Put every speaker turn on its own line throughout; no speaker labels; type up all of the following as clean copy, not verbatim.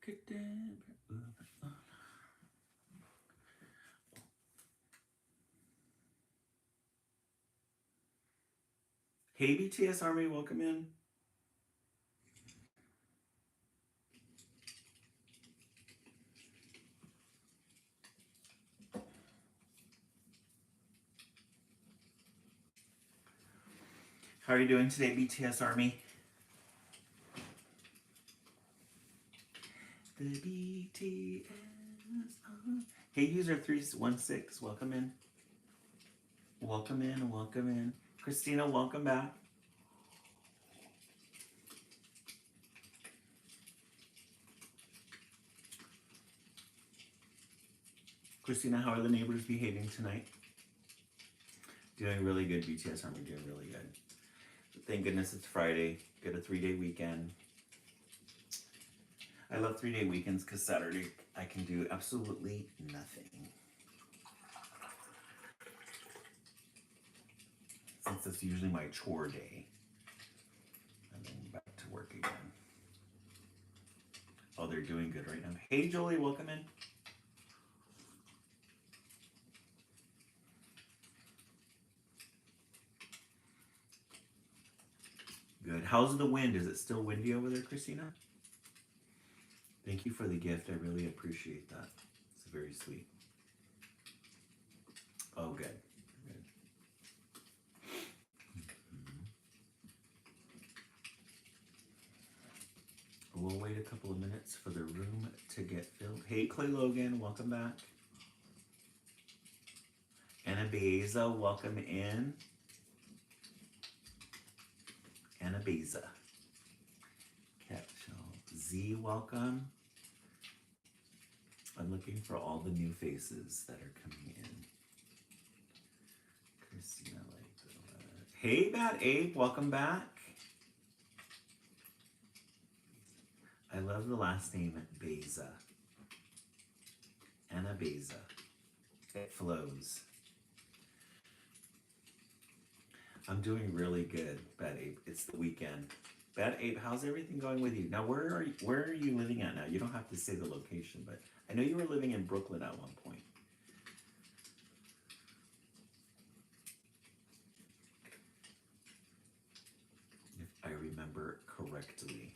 Hey BTS Army, welcome in. How are you doing today, BTS Army? The BTS Army. Hey user 316, welcome in. Welcome in, welcome in. Christina, welcome back. Christina, how are the neighbors behaving tonight? Doing really good, BTS Army, doing really good. Thank goodness it's Friday. Get a 3-day weekend. I love 3-day weekends because Saturday I can do absolutely nothing. Since it's usually my chore day. And then back to work again. Oh, they're doing good right now. Hey Jolie, welcome in. Good. How's the wind? Is it still windy over there, Christina? Thank you for the gift. I really appreciate that. It's very sweet. Oh, good. Good. We'll wait a couple of minutes for the room to get filled. Hey, Clay Logan, welcome back. Anna Beza, welcome in. Anna Beza. Catchall Z, welcome. I'm looking for all the new faces that are coming in. Christina, hey, Bad Ape, welcome back. I love the last name Beza. Anna Beza. It flows. I'm doing really good, Bad Ape. It's the weekend. Bad Ape, how's everything going with you? Now, where are you living at now? You don't have to say the location, but I know you were living in Brooklyn at one point. If I remember correctly.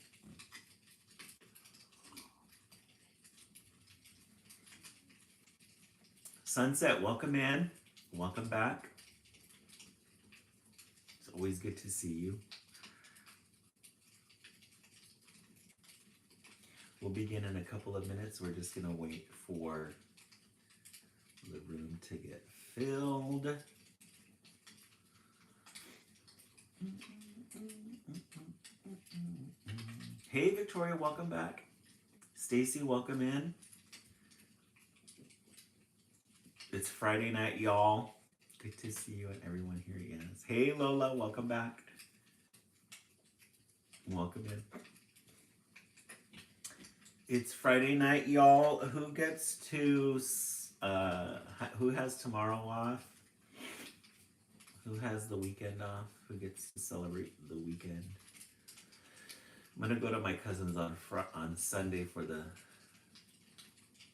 Sunset, welcome in. Welcome back. It's always good to see you. We'll begin in a couple of minutes. We're just going to wait for the room to get filled. Hey, Victoria, welcome back. Stacy, welcome in. It's Friday night, y'all. Good to see you and everyone here again. Hey, Lola, welcome back. Welcome in. It's Friday night, y'all. Who gets to, who has tomorrow off? Who has the weekend off? Who gets to celebrate the weekend? I'm gonna go to my cousin's on Sunday for the.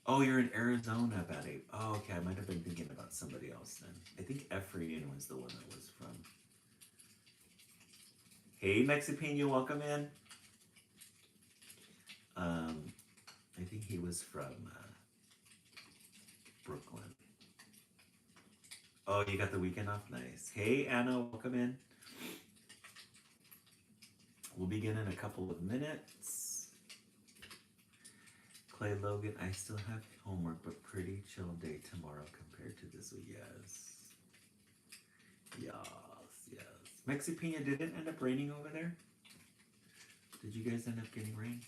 Oh, you're in Arizona, Betty. Oh, okay. I might have been thinking about somebody else then. I think Ephraim was the one that was from. Hey, Mexipino, welcome in. I think he was from Brooklyn. Oh, you got the weekend off? Nice. Hey, Anna, welcome in. We'll begin in a couple of minutes. Clay Logan, I still have homework, but pretty chill day tomorrow compared to this week. Yes. Yes. Mexipina, did it end up raining over there? Did you guys end up getting rain?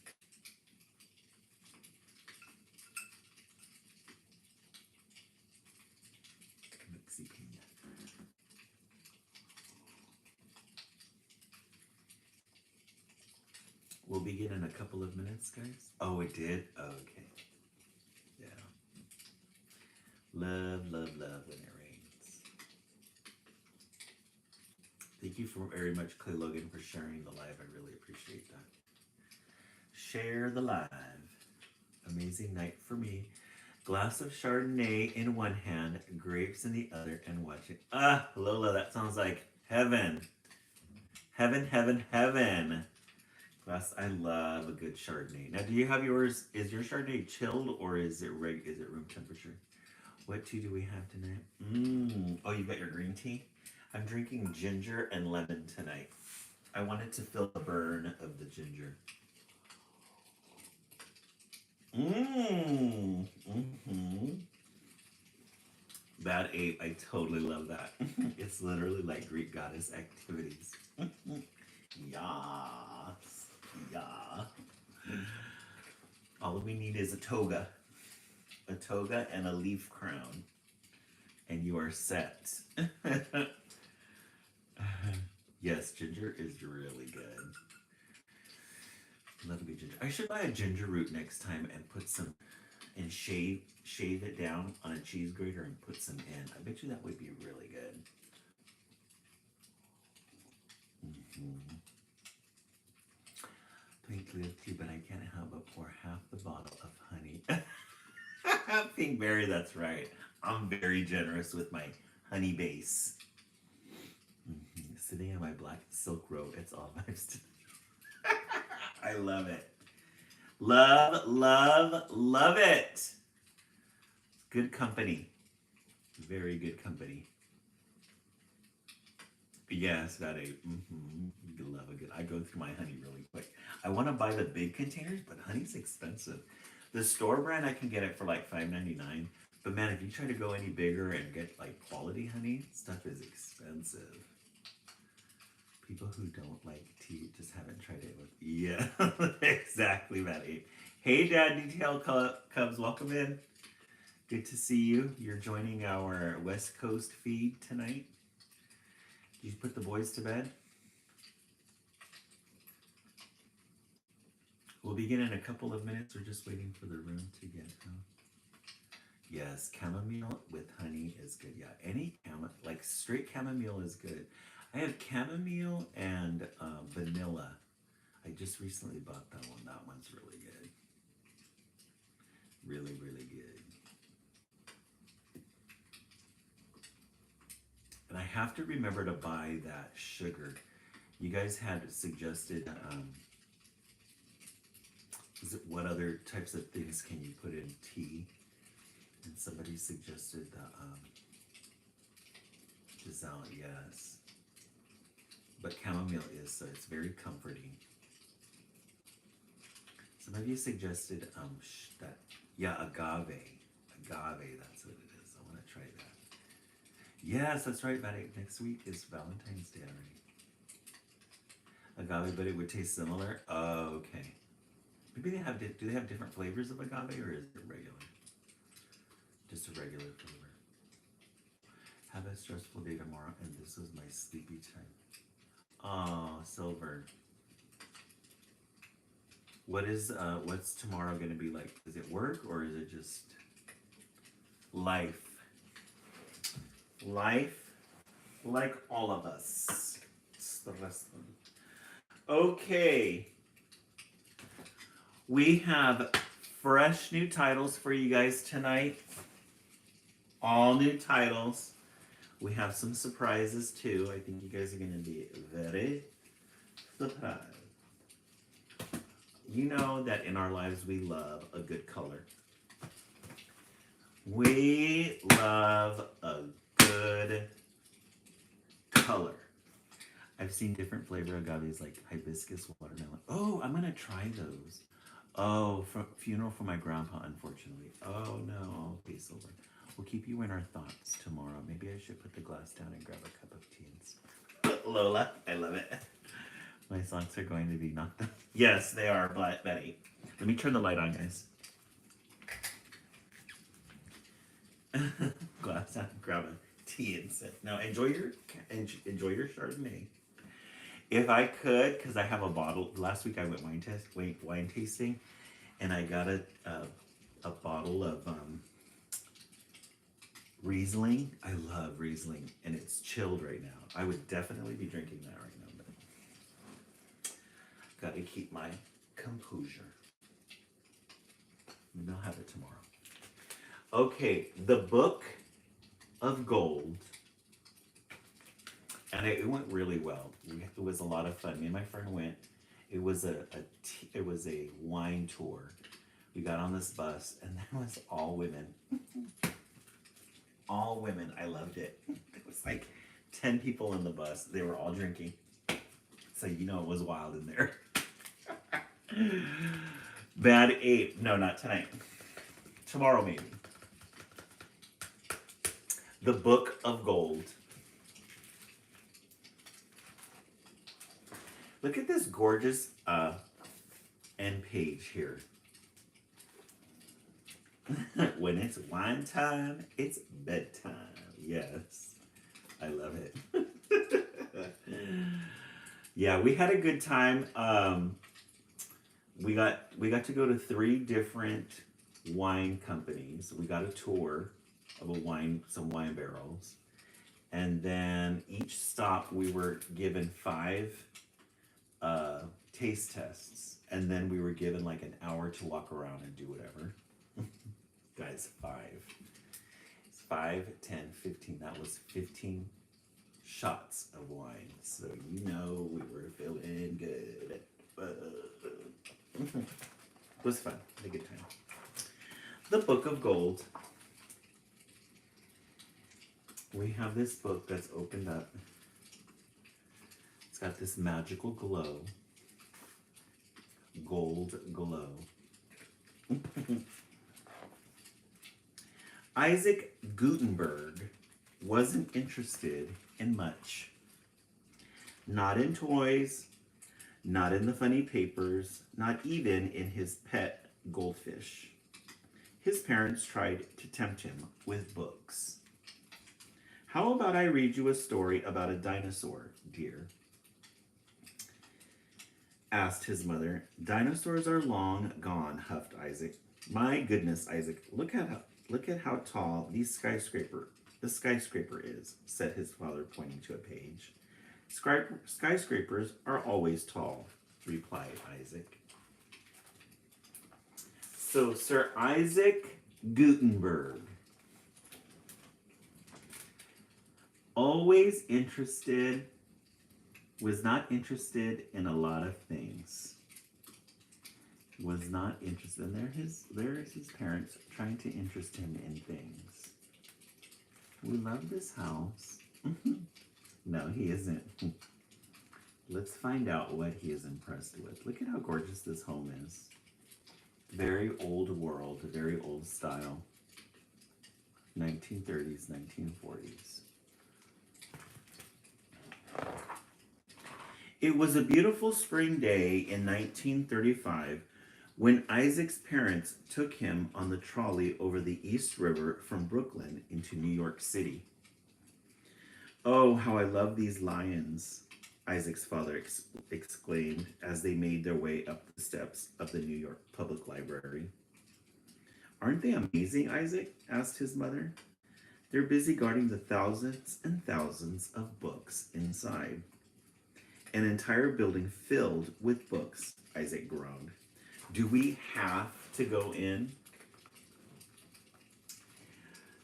Mexipina. We'll begin in a couple of minutes, guys. Oh, it did? Oh, okay. Yeah. Love when it rains. Thank you very much, Clay Logan, for sharing the live. I really appreciate that. Share the live. Amazing night for me. Glass of Chardonnay in one hand, grapes in the other, and watching. Ah, Lola, that sounds like heaven. Heaven, heaven, heaven. Glass, I love a good Chardonnay. Now, do you have yours? Is your Chardonnay chilled or is it is it room temperature? What tea do we have tonight? Oh, you got your green tea? I'm drinking ginger and lemon tonight. I wanted to feel the burn of the ginger. Bad ape, I totally love that. It's literally like Greek goddess activities. Yes. Yeah. All we need is a toga. A toga and a leaf crown. And you are set. Yes, ginger is really good. Love a good ginger. I should buy a ginger root next time and put some and shave it down on a cheese grater and put some in. I bet you that would be really good. Pink live too, but I can't help but pour half the bottle of honey. Pink berry, that's right. I'm very generous with my honey base. Sitting on my black silk robe, it's all vibes. I love it. Love, love, love it. Good company. Very good company. Yes, that a love a good. I go through my honey really quick. I want to buy the big containers, but honey's expensive. The store brand I can get it for like $5.99. But man, if you try to go any bigger and get like quality honey, stuff is expensive. People who don't like tea just haven't tried it with. Yeah, exactly, Maddie. Hey, Dad, DTL Cubs, welcome in. Good to see you. You're joining our West Coast feed tonight. Did you put the boys to bed? We'll begin in a couple of minutes. We're just waiting for the room to get out. Yes, chamomile with honey is good. Yeah, any like straight chamomile is good. I have chamomile and vanilla. I just recently bought that one. That one's really good. Really, really good. And I have to remember to buy that sugar. You guys had suggested, what other types of things can you put in tea? And somebody suggested the Giselle, yes. But chamomile is, so it's very comforting. Some of you suggested that, yeah, agave. Agave, that's what it is. I want to try that. Yes, that's right, Maddie. Next week is Valentine's Day already. Agave, but it would taste similar? Oh, okay. Maybe they have, do they have different flavors of agave or is it regular? Just a regular flavor. Have a stressful day tomorrow and this was my sleepy time. Oh, Silver. What's tomorrow gonna be like? Is it work or is it just life? Life, like all of us. Okay. We have fresh new titles for you guys tonight. All new titles. We have some surprises too. I think you guys are going to be very surprised. You know that in our lives we love a good color. We love a good color. I've seen different flavor agaves like hibiscus, watermelon. Oh, I'm going to try those. Oh, funeral for my grandpa, unfortunately. Oh no, okay, Silver. We'll keep you in our thoughts tomorrow. Maybe I should put the glass down and grab a cup of tea. Lola, I love it. My socks are going to be knocked out. Yes, they are, Betty. Let me turn the light on, guys. Glass down, grab a tea and sit. Now enjoy your Chardonnay. If I could, because I have a bottle. Last week I went wine tasting, and I got a bottle of Riesling. I love Riesling, and it's chilled right now. I would definitely be drinking that right now, but gotta keep my composure. Maybe I'll have it tomorrow. Okay, the Book of Gold. And it went really well. It was a lot of fun. Me and my friend went. It was it was a wine tour. We got on this bus, and there was all women. All women. I loved it. It was like 10 people in the bus. They were all drinking. So you know it was wild in there. Bad ape. No, not tonight. Tomorrow maybe. The Book of Gold. Look at this gorgeous end page here. When it's wine time, it's bedtime. Yes, I love it. Yeah, we had a good time. We got to go to 3 different wine companies. We got a tour of some wine barrels, and then each stop we were given 5 taste tests, and then we were given like an hour to walk around and do whatever. Guys, 5, 10, 15. That was 15 shots of wine. So you know we were feeling good. It was fun. Had a good time. The Book of Gold. We have this book that's opened up. It's got this magical glow. Gold glow. Isaac Gutenberg wasn't interested in much. Not in toys, not in the funny papers, not even in his pet goldfish. His parents tried to tempt him with books. How about I read you a story about a dinosaur, dear? Asked his mother. Dinosaurs are long gone, huffed Isaac. My goodness, Isaac, look at how tall the skyscraper is, said his father, pointing to a page. Skyscrapers are always tall, replied Isaac. So Sir Isaac Gutenberg, was not interested in a lot of things. Was not interested. And there's his parents trying to interest him in things. We love this house. No, he isn't. Let's find out what he is impressed with. Look at how gorgeous this home is. Very old world, very old style. 1930s, 1940s. It was a beautiful spring day in 1935 when Isaac's parents took him on the trolley over the East River from Brooklyn into New York City. Oh, how I love these lions, Isaac's father exclaimed as they made their way up the steps of the New York Public Library. Aren't they amazing, Isaac? Asked his mother. They're busy guarding the thousands and thousands of books inside. An entire building filled with books, Isaac groaned. Do we have to go in?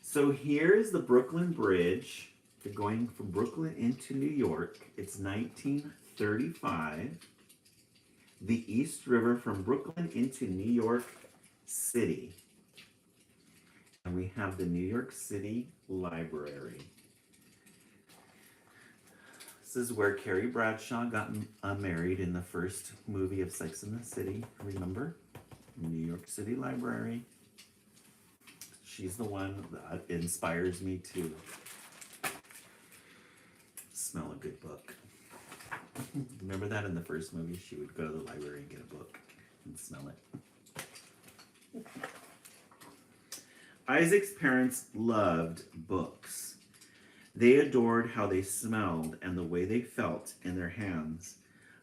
So here's the Brooklyn Bridge. They're going from Brooklyn into New York. It's 1935. The East River from Brooklyn into New York City. And we have the New York City Library. This is where Carrie Bradshaw got married in the first movie of Sex and the City. Remember? New York City Library. She's the one that inspires me to smell a good book. Remember that in the first movie? She would go to the library and get a book and smell it. Isaac's parents loved books. They adored how they smelled and the way they felt in their hands.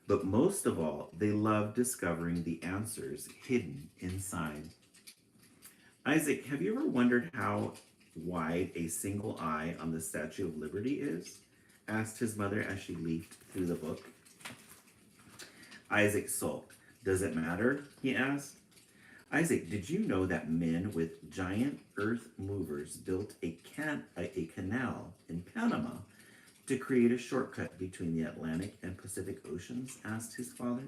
But most of all, they loved discovering the answers hidden inside. Isaac, have you ever wondered how wide a single eye on the Statue of Liberty is? Asked his mother as she leafed through the book. Isaac sulked. Does it matter? He asked. Isaac, did you know that men with giant earth movers built a canal in Panama to create a shortcut between the Atlantic and Pacific Oceans? Asked his father.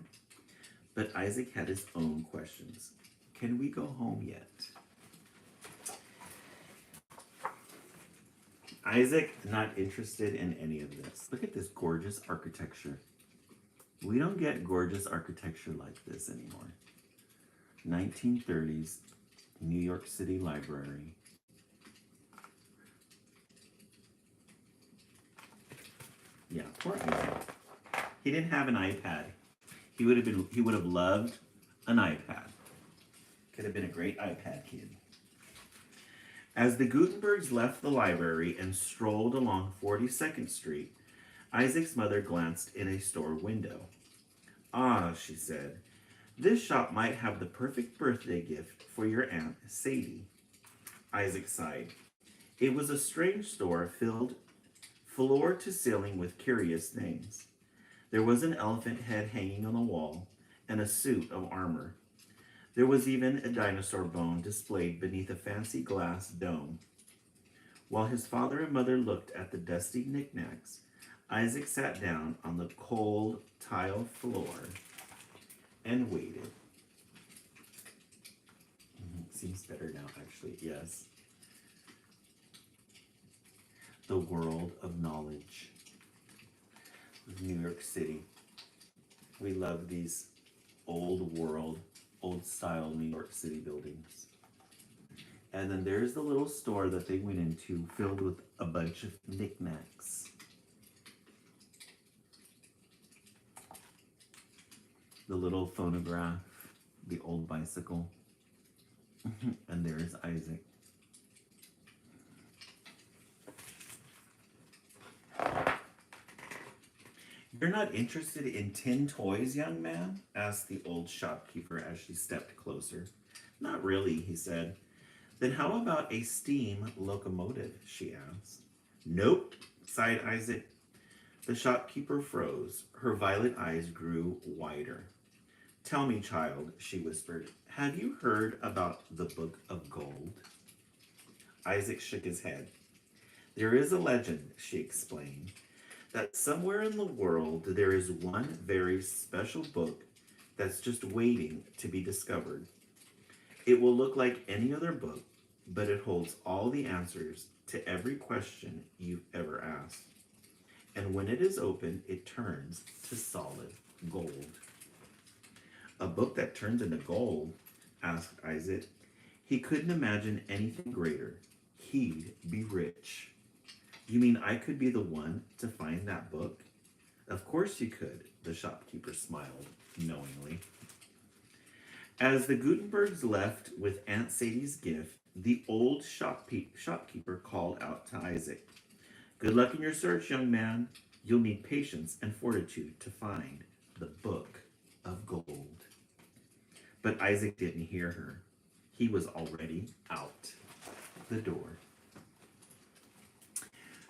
But Isaac had his own questions. Can we go home yet? Isaac, not interested in any of this. Look at this gorgeous architecture. We don't get gorgeous architecture like this anymore. 1930s New York City Library. Yeah, poor Isaac. He didn't have an iPad. He would have loved an iPad. Could have been a great iPad kid. As the Gutenbergs left the library and strolled along 42nd Street, Isaac's mother glanced in a store window. Ah, she said, this shop might have the perfect birthday gift for your Aunt Sadie. Isaac sighed. It was a strange store filled floor to ceiling with curious things. There was an elephant head hanging on the wall and a suit of armor. There was even a dinosaur bone displayed beneath a fancy glass dome. While his father and mother looked at the dusty knickknacks, Isaac sat down on the cold tile floor and waited. Seems better now, actually, yes. The world of knowledge. New York City. We love these old world, old style New York City buildings. And then there's the little store that they went into filled with a bunch of knickknacks. The little phonograph, the old bicycle. And there's Isaac. You're not interested in tin toys, young man? Asked the old shopkeeper as she stepped closer. Not really, he said. Then how about a steam locomotive, she asked. Nope, sighed Isaac. The shopkeeper froze. Her violet eyes grew wider. Tell me, child, she whispered, have you heard about the Book of Gold? Isaac shook his head. There is a legend, she explained, that somewhere in the world there is one very special book that's just waiting to be discovered. It will look like any other book, but it holds all the answers to every question you've ever asked. And when it is opened, it turns to solid gold. A book that turns into gold? Asked Isaac. He couldn't imagine anything greater. He'd be rich. You mean I could be the one to find that book? Of course you could, the shopkeeper smiled knowingly. As the Gutenbergs left with Aunt Sadie's gift, the old shopkeeper called out to Isaac. Good luck in your search, young man. You'll need patience and fortitude to find the Book of Gold. But Isaac didn't hear her. He was already out the door.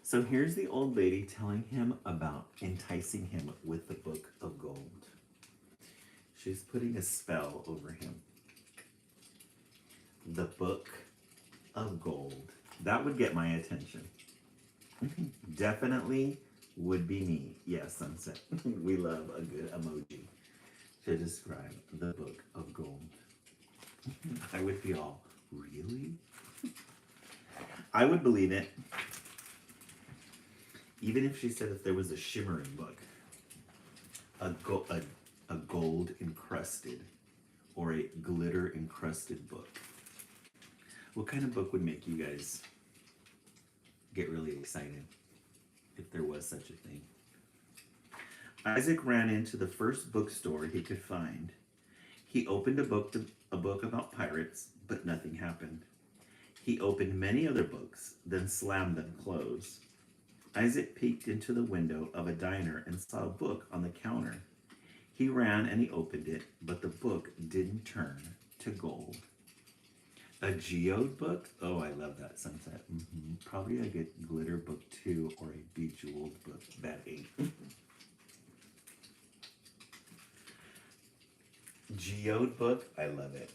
So here's the old lady telling him about enticing him with the Book of Gold. She's putting a spell over him. The Book of Gold. That would get my attention. Definitely would be me. Yes, Sunset. We love a good emoji to describe the Book of Gold. I would be all, really? I would believe it. Even if she said if there was a shimmering book, a gold encrusted or a glitter encrusted book. What kind of book would make you guys get really excited if there was such a thing? Isaac ran into the first bookstore he could find. He opened a book about pirates, but nothing happened. He opened many other books, then slammed them closed. Isaac peeked into the window of a diner and saw a book on the counter. He ran and he opened it, but the book didn't turn to gold. A geode book? Oh, I love that, Sunset. Probably a good glitter book too, or a bejeweled book. That ain't. Geode book? I love it.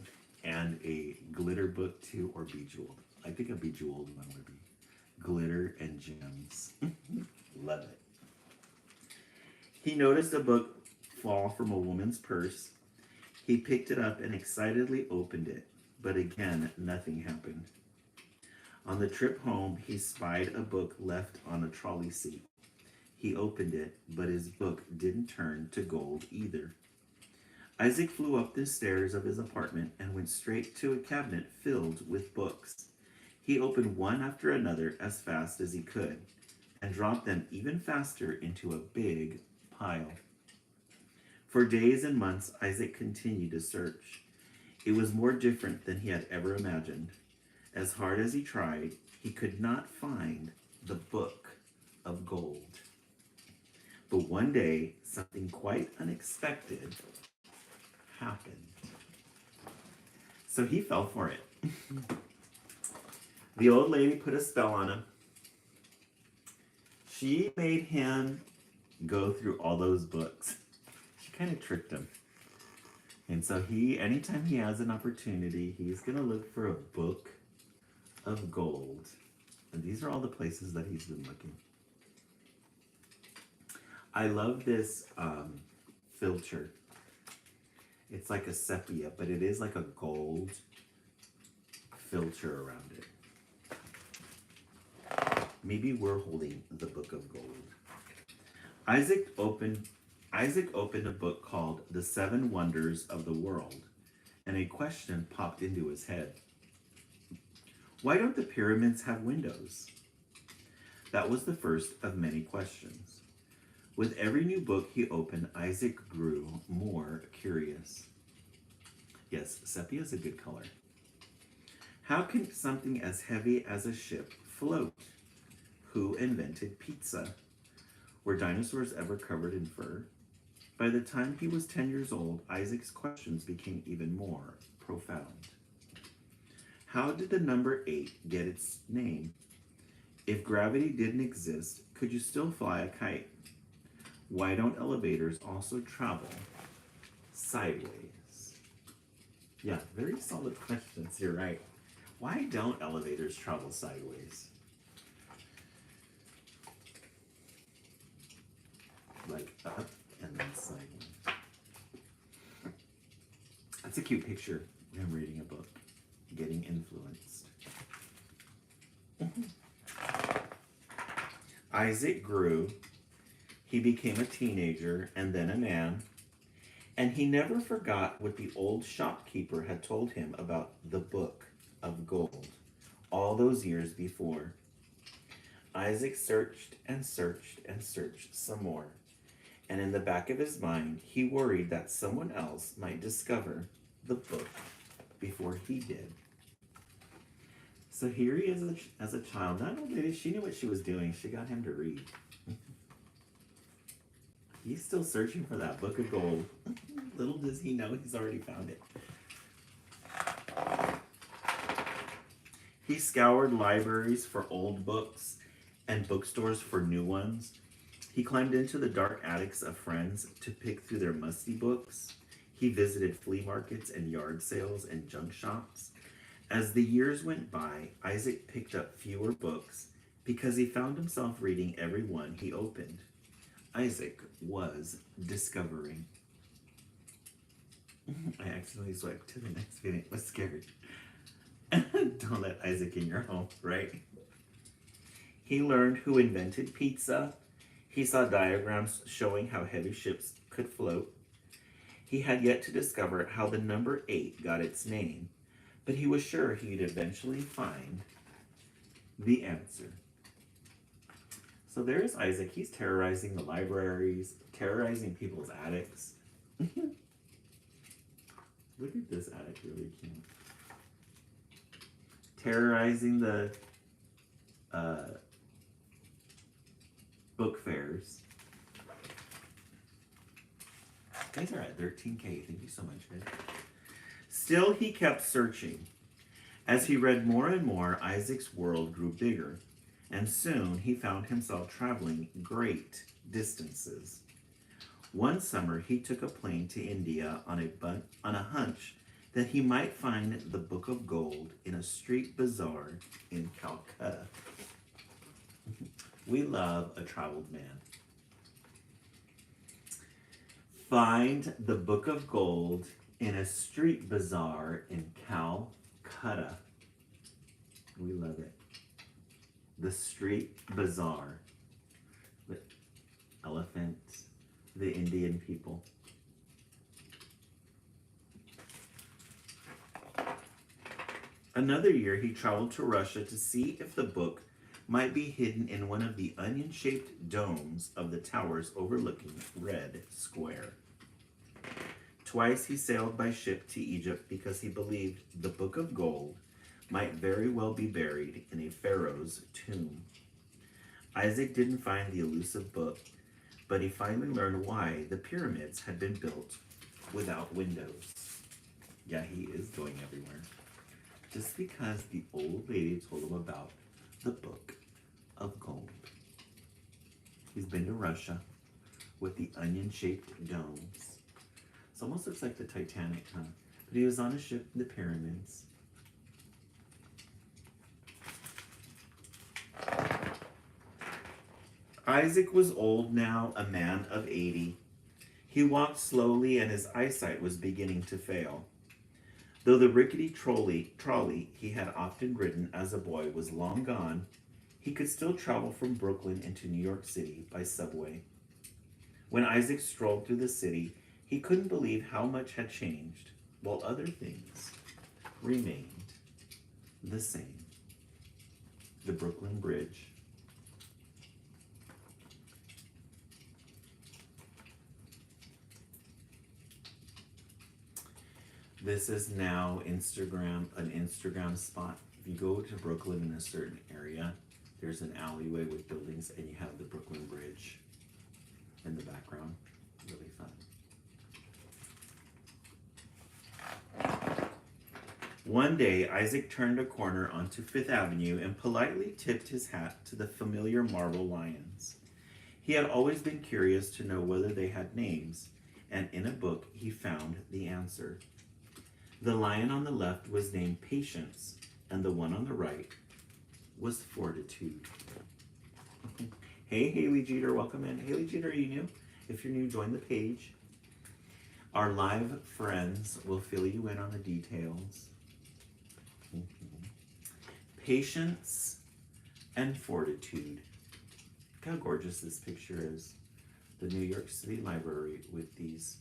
and a glitter book too, or bejeweled. I think a bejeweled one would be glitter and gems. Love it. He noticed a book fall from a woman's purse. He picked it up and excitedly opened it, but again, nothing happened. On the trip home, he spied a book left on a trolley seat. He opened it, but his book didn't turn to gold either. Isaac flew up the stairs of his apartment and went straight to a cabinet filled with books. He opened one after another as fast as he could and dropped them even faster into a big pile. For days and months, Isaac continued to search. It was more different than he had ever imagined. As hard as he tried, he could not find the book of gold. But one day, something quite unexpected happened. So he fell for it. The old lady put a spell on him. She made him go through all those books. She kind of tricked him. And so anytime he has an opportunity, he's going to look for a book of gold. And these are all the places that he's been looking. I love this filter. It's like a sepia, but it is like a gold filter around it. Maybe we're holding the book of gold. Isaac opened a book called The Seven Wonders of the World, and a question popped into his head. Why don't the pyramids have windows? That was the first of many questions. With every new book he opened, Isaac grew more curious. Yes, sepia is a good color. How can something as heavy as a ship float? Who invented pizza? Were dinosaurs ever covered in fur? By the time he was 10 years old, Isaac's questions became even more profound. How did the number 8 get its name? If gravity didn't exist, could you still fly a kite? Why don't elevators also travel sideways? Yeah, very solid questions, you're right. Why don't elevators travel sideways? Like up and then sideways. That's a cute picture. I'm reading a book, getting influenced. Isaac grew. He became a teenager and then a man. And he never forgot what the old shopkeeper had told him about the book of gold all those years before. Isaac searched and searched and searched some more. And in the back of his mind, he worried that someone else might discover the book before he did. So here he is as a child. Not only did she knew what she was doing, she got him to read. He's still searching for that book of gold. Little does he know he's already found it. He scoured libraries for old books and bookstores for new ones. He climbed into the dark attics of friends to pick through their musty books. He visited flea markets and yard sales and junk shops. As the years went by, Isaac picked up fewer books because he found himself reading every one he opened. Isaac was discovering. I accidentally swiped to the next video. I was scared. Don't let Isaac in your home, right? He learned who invented pizza. He saw diagrams showing how heavy ships could float. He had yet to discover how the number 8 got its name, but he was sure he'd eventually find the answer. So there't Isaac. He's terrorizing the libraries, terrorizing people's attics. Look at this attic, really cute. Terrorizing the book fairs. You guys are at 13K. Thank you so much, guys. Still, he kept searching. As he read more and more, Isaac's world grew bigger, and soon he found himself traveling great distances. One summer, he took a plane to India on a hunch that he might find the Book of Gold in a street bazaar in Calcutta. We love a traveled man. Find the Book of Gold in a street bazaar in Calcutta. We love it. The street bazaar. The elephants, the Indian people. Another year, he traveled to Russia to see if the book might be hidden in one of the onion-shaped domes of the towers overlooking Red Square. Twice he sailed by ship to Egypt because he believed the Book of Gold might very well be buried in a pharaoh's tomb. Isaac didn't find the elusive book, but he finally learned why the pyramids had been built without windows. Yeah, he is going everywhere. Just because the old lady told him about the Book of Gold. He's been to Russia with the onion-shaped domes. It almost looks like the Titanic, huh? But he was on a ship in the pyramids. Isaac was old now, a man of 80. He walked slowly and his eyesight was beginning to fail. Though the rickety trolley he had often ridden as a boy was long gone, he could still travel from Brooklyn into New York City by subway. When Isaac strolled through the city, he couldn't believe how much had changed, while other things remained the same. The Brooklyn Bridge. This is now an Instagram spot. If you go to Brooklyn in a certain area, there's an alleyway with buildings and you have the Brooklyn Bridge in the background. Really fun. One day, Isaac turned a corner onto Fifth Avenue and politely tipped his hat to the familiar marble lions. He had always been curious to know whether they had names, and in a book he found the answer. The lion on the left was named Patience, and the one on the right was Fortitude. Hey, Haley Jeter, welcome in. Haley Jeter, are you new? If you're new, join the page. Our live friends will fill you in on the details. Patience and Fortitude. Look how gorgeous this picture is. The New York City Library with these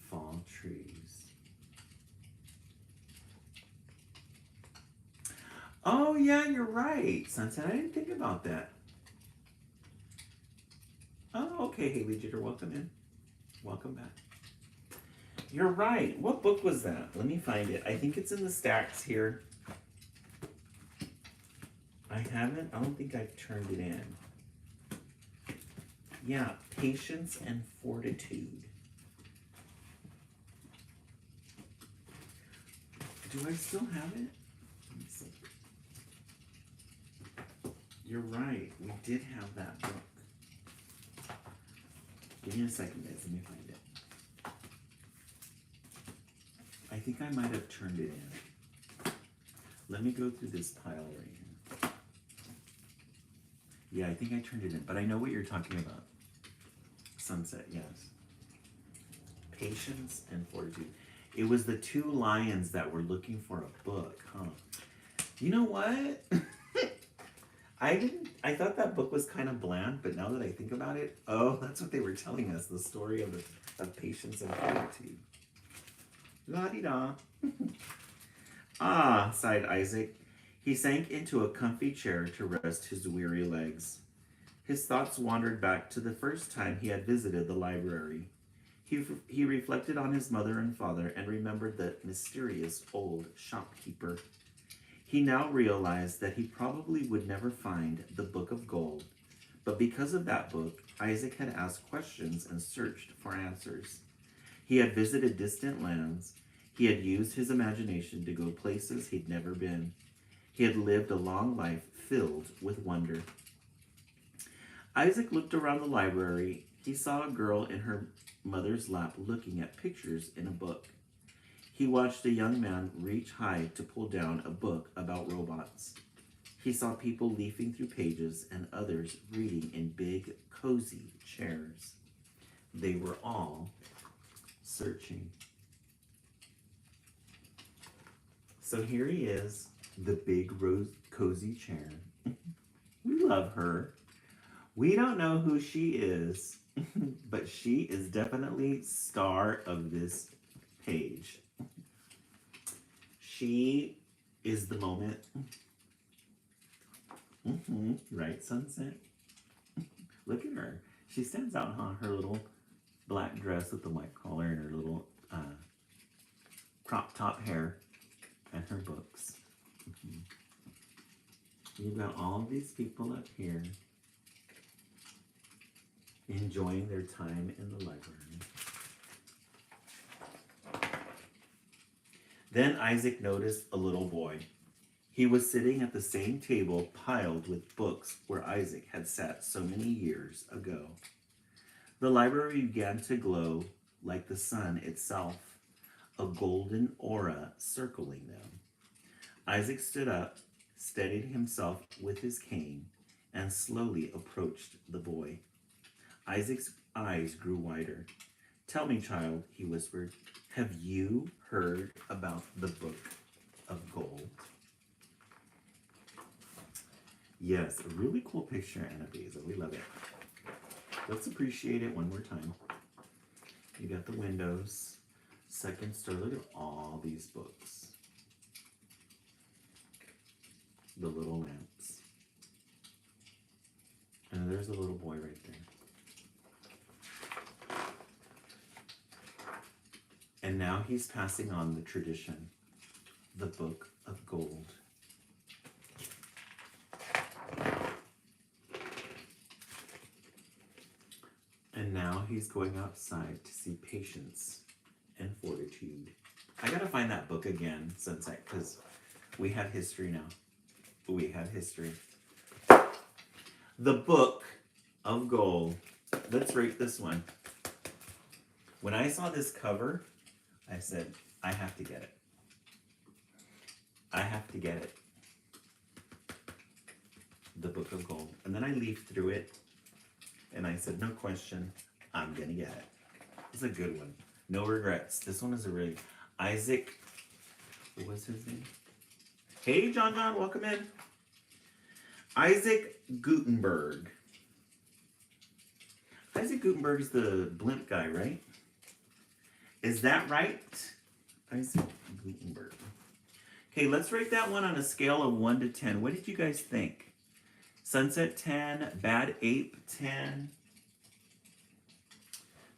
fall trees. Oh, yeah, you're right, Sunset. I didn't think about that. Oh, okay, Haley Jeter, welcome in. Welcome back. You're right. What book was that? Let me find it. I think it's in the stacks here. I don't think I've turned it in. Yeah, Patience and Fortitude. Do I still have it? Let me see. You're right. We did have that book. Give me a second, guys. Let me find it. I think I might have turned it in. Let me go through this pile right here. Yeah, I think I turned it in, but I know what you're talking about. Sunset, yes. Patience and Fortitude. It was the two lions that were looking for a book, huh? You know what? I thought that book was kind of bland, but now that I think about it, oh, that's what they were telling us, the story of Patience and Fortitude. La-di-da. Ah, sighed Isaac. He sank into a comfy chair to rest his weary legs. His thoughts wandered back to the first time he had visited the library. He reflected on his mother and father and remembered the mysterious old shopkeeper. He now realized that he probably would never find the Book of Gold, but because of that book, Isaac had asked questions and searched for answers. He had visited distant lands. He had used his imagination to go places he'd never been. He had lived a long life filled with wonder. Isaac looked around the library. He saw a girl in her mother's lap looking at pictures in a book. He watched a young man reach high to pull down a book about robots. He saw people leafing through pages and others reading in big, cozy chairs. They were all searching. So here he is, the big, cozy chair. We love her. We don't know who she is, but she is definitely star of this page. She is the moment. Right, Sunset? Look at her. She stands out, huh? Her little black dress with the white collar and her little crop top hair and her books. You've got all these people up here enjoying their time in the library. Then Isaac noticed a little boy. He was sitting at the same table piled with books where Isaac had sat so many years ago. The library began to glow like the sun itself, a golden aura circling them. Isaac stood up, steadied himself with his cane, and slowly approached the boy. Isaac's eyes grew wider. "Tell me, child," he whispered, "have you heard about the Book of Gold?" Yes, a really cool picture, Annabeza. We love it. Let's appreciate it one more time. You got the windows, second story. Look at all these books. The little lamps. And there's a little boy right there. And now he's passing on the tradition, the Book of Gold. And now he's going outside to see patience and fortitude. I gotta find that book again, Sunset, because we have history now. We have history. The Book of Gold. Let's rate this one. When I saw this cover, I said, I have to get it. I have to get it. The Book of Gold. And then I leafed through it, and I said, no question, I'm gonna get it. It's a good one. No regrets. This one is a really... Isaac... What was his name? Hey, John, welcome in. Isaac Gutenberg. Isaac Gutenberg is the blimp guy, right? Is that right? Isaac Gutenberg. Okay, let's rate that one on a scale of 1 to 10. What did you guys think? Sunset 10, Bad Ape 10,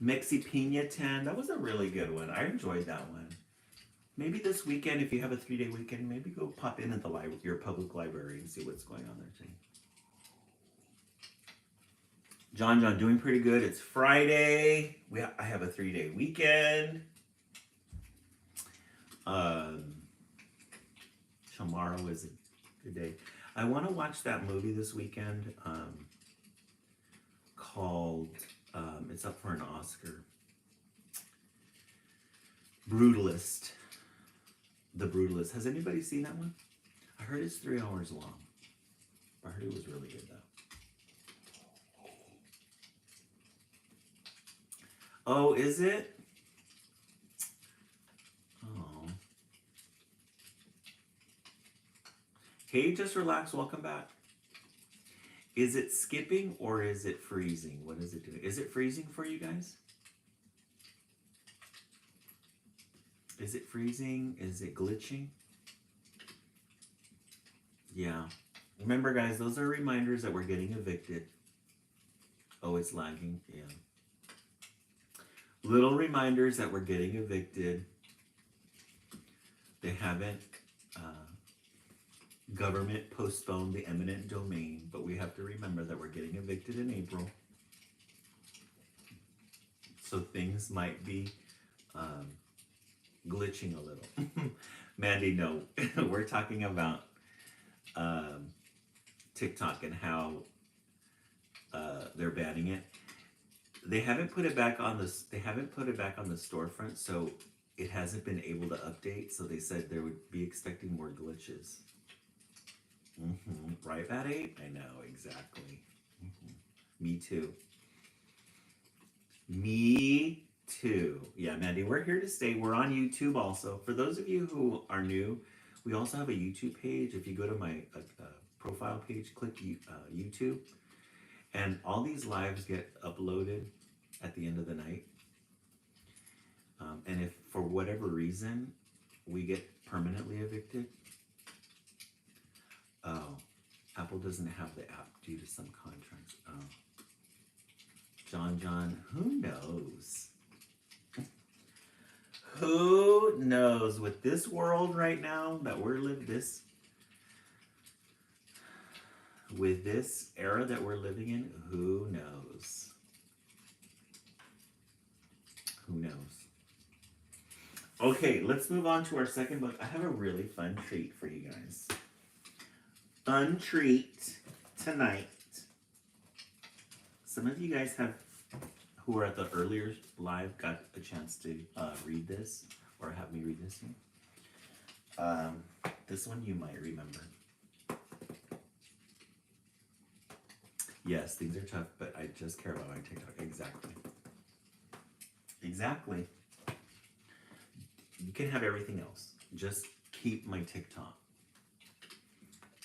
Mexi Pina 10. That was a really good one. I enjoyed that one. Maybe this weekend, if you have a 3-day weekend, maybe go pop in at the your public library and see what's going on there too. John, doing pretty good. It's Friday. I have a 3-day weekend. Tomorrow is a good day. I want to watch that movie this weekend called, it's up for an Oscar. Brutalist. The Brutalist. Has anybody seen that one? I heard it's 3 hours long. I heard it was really good though. Oh, is it? Oh. Hey, just relax. Welcome back. Is it skipping or is it freezing? What is it doing? Is it freezing for you guys? Is it freezing? Is it glitching? Yeah. Remember, guys, those are reminders that we're getting evicted. Oh, it's lagging. Yeah. Little reminders that we're getting evicted. They haven't, government postponed the eminent domain, but we have to remember that we're getting evicted in April. So things might be glitching a little. Mandy, no. We're talking about TikTok and how they're banning it. They haven't put it back on the storefront, so it hasn't been able to update, so they said they would be expecting more glitches. Right, Bad 8? I know, exactly. Me too. Me too. Yeah, Mandy, we're here to stay. We're on YouTube also. For those of you who are new, we also have a YouTube page. If you go to my profile page, click YouTube, and all these lives get uploaded at the end of the night. And if for whatever reason we get permanently evicted, oh, Apple doesn't have the app due to some contracts. Oh. John, who knows? Who knows with this world right now that we're living with this era that we're living in, who knows? Who knows? Okay, let's move on to our second book. I have a really fun treat for you guys. Fun treat tonight. Some of you guys who were at the earlier live, got a chance to read this or have me read this one. This one you might remember. Yes, things are tough, but I just care about my TikTok. Exactly. You can have everything else. Just keep my TikTok.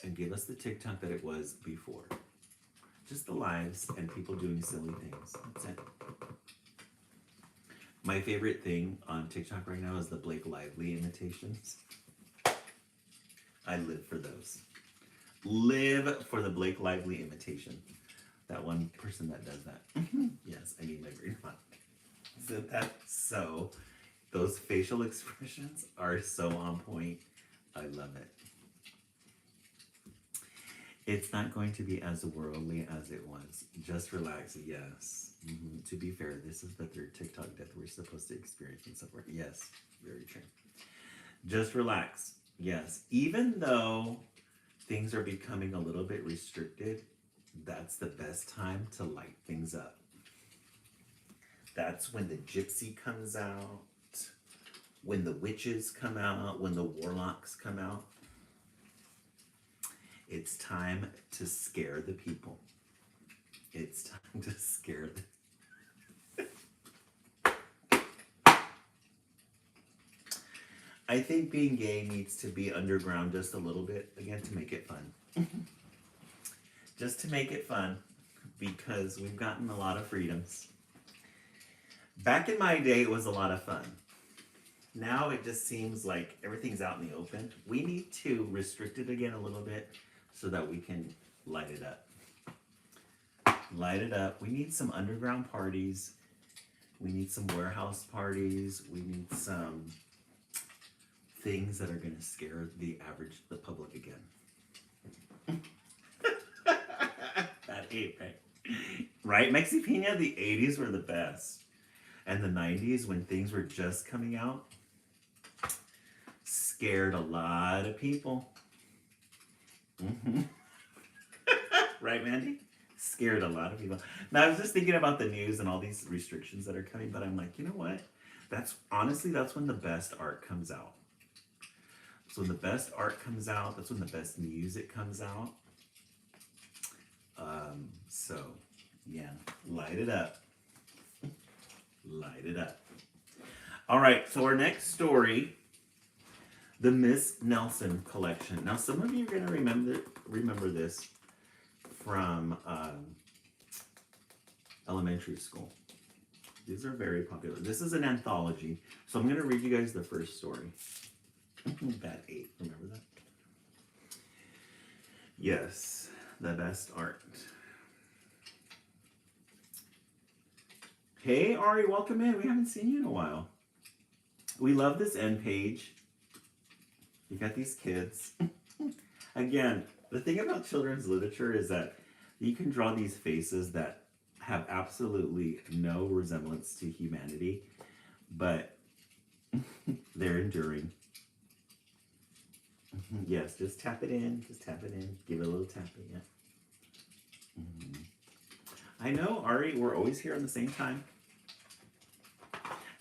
And give us the TikTok that it was before. Just the lives and people doing silly things. That's it. My favorite thing on TikTok right now is the Blake Lively imitations. I live for those. Live for the Blake Lively imitation. That one person that does that. Yes, I need my green one. So that's so, those facial expressions are so on point. I love it. It's not going to be as worldly as it was. Just relax. Yes. To be fair, this is the third TikTok death we're supposed to experience and so forth. Yes, very true. Just relax. Yes. Even though things are becoming a little bit restricted, that's the best time to light things up. That's when the gypsy comes out, when the witches come out, when the warlocks come out. It's time to scare the people. It's time to scare them. I think being gay needs to be underground just a little bit, again, to make it fun. Just to make it fun, because we've gotten a lot of freedoms. Back in my day, it was a lot of fun. Now it just seems like everything's out in the open. We need to restrict it again a little bit so that we can light it up. Light it up. We need some underground parties. We need some warehouse parties. We need some things that are going to scare the public again. That ate, right? Right, Mexi Pina, the 80s were the best. And the 90s, when things were just coming out, scared a lot of people. Right, Mandy? Scared a lot of people. Now, I was just thinking about the news and all these restrictions that are coming, but I'm like, you know what? That's when the best art comes out. So when the best art comes out, that's when the best music comes out. So, yeah, light it up. Light it up. All right, so our next story, the Miss Nelson collection. Now, some of you are going to remember this from elementary school. These are very popular. This is an anthology. So I'm going to read you guys the first story. Bad 8, remember that? Yes, the best art. Hey, Ari, welcome in. We haven't seen you in a while. We love this end page. You got these kids. Again, the thing about children's literature is that you can draw these faces that have absolutely no resemblance to humanity, but they're enduring. Yes, just tap it in. Just tap it in. Give it a little tapping. Yeah. I know, Ari, we're always here on the same time.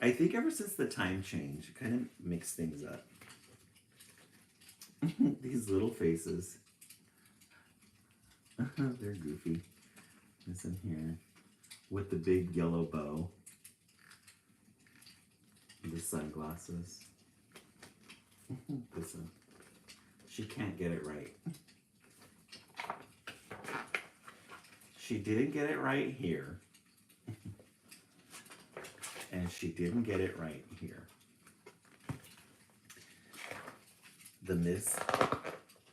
I think ever since the time change, it kind of mixed things up. These little faces. They're goofy. This in here with the big yellow bow. The sunglasses. This one. She can't get it right. She didn't get it right here. And she didn't get it right here. The Miss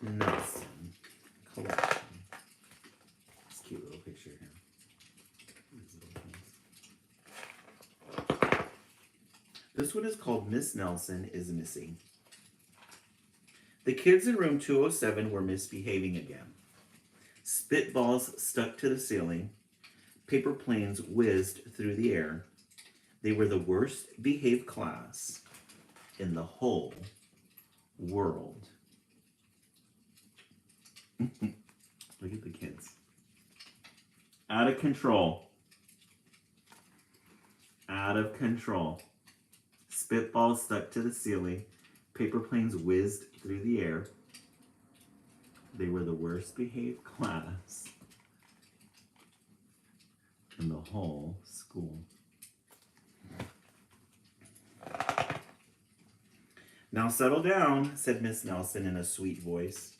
Nelson collection. This cute little picture here. These little things. This one is called Miss Nelson is Missing. The kids in room 207 were misbehaving again. Spitballs stuck to the ceiling. Paper planes whizzed through the air. They were the worst behaved class in the whole world. Look at the kids. Out of control. Out of control. Spitballs stuck to the ceiling. Paper planes whizzed through the air. They were the worst behaved class in the whole school. Now settle down, said Miss Nelson in a sweet voice,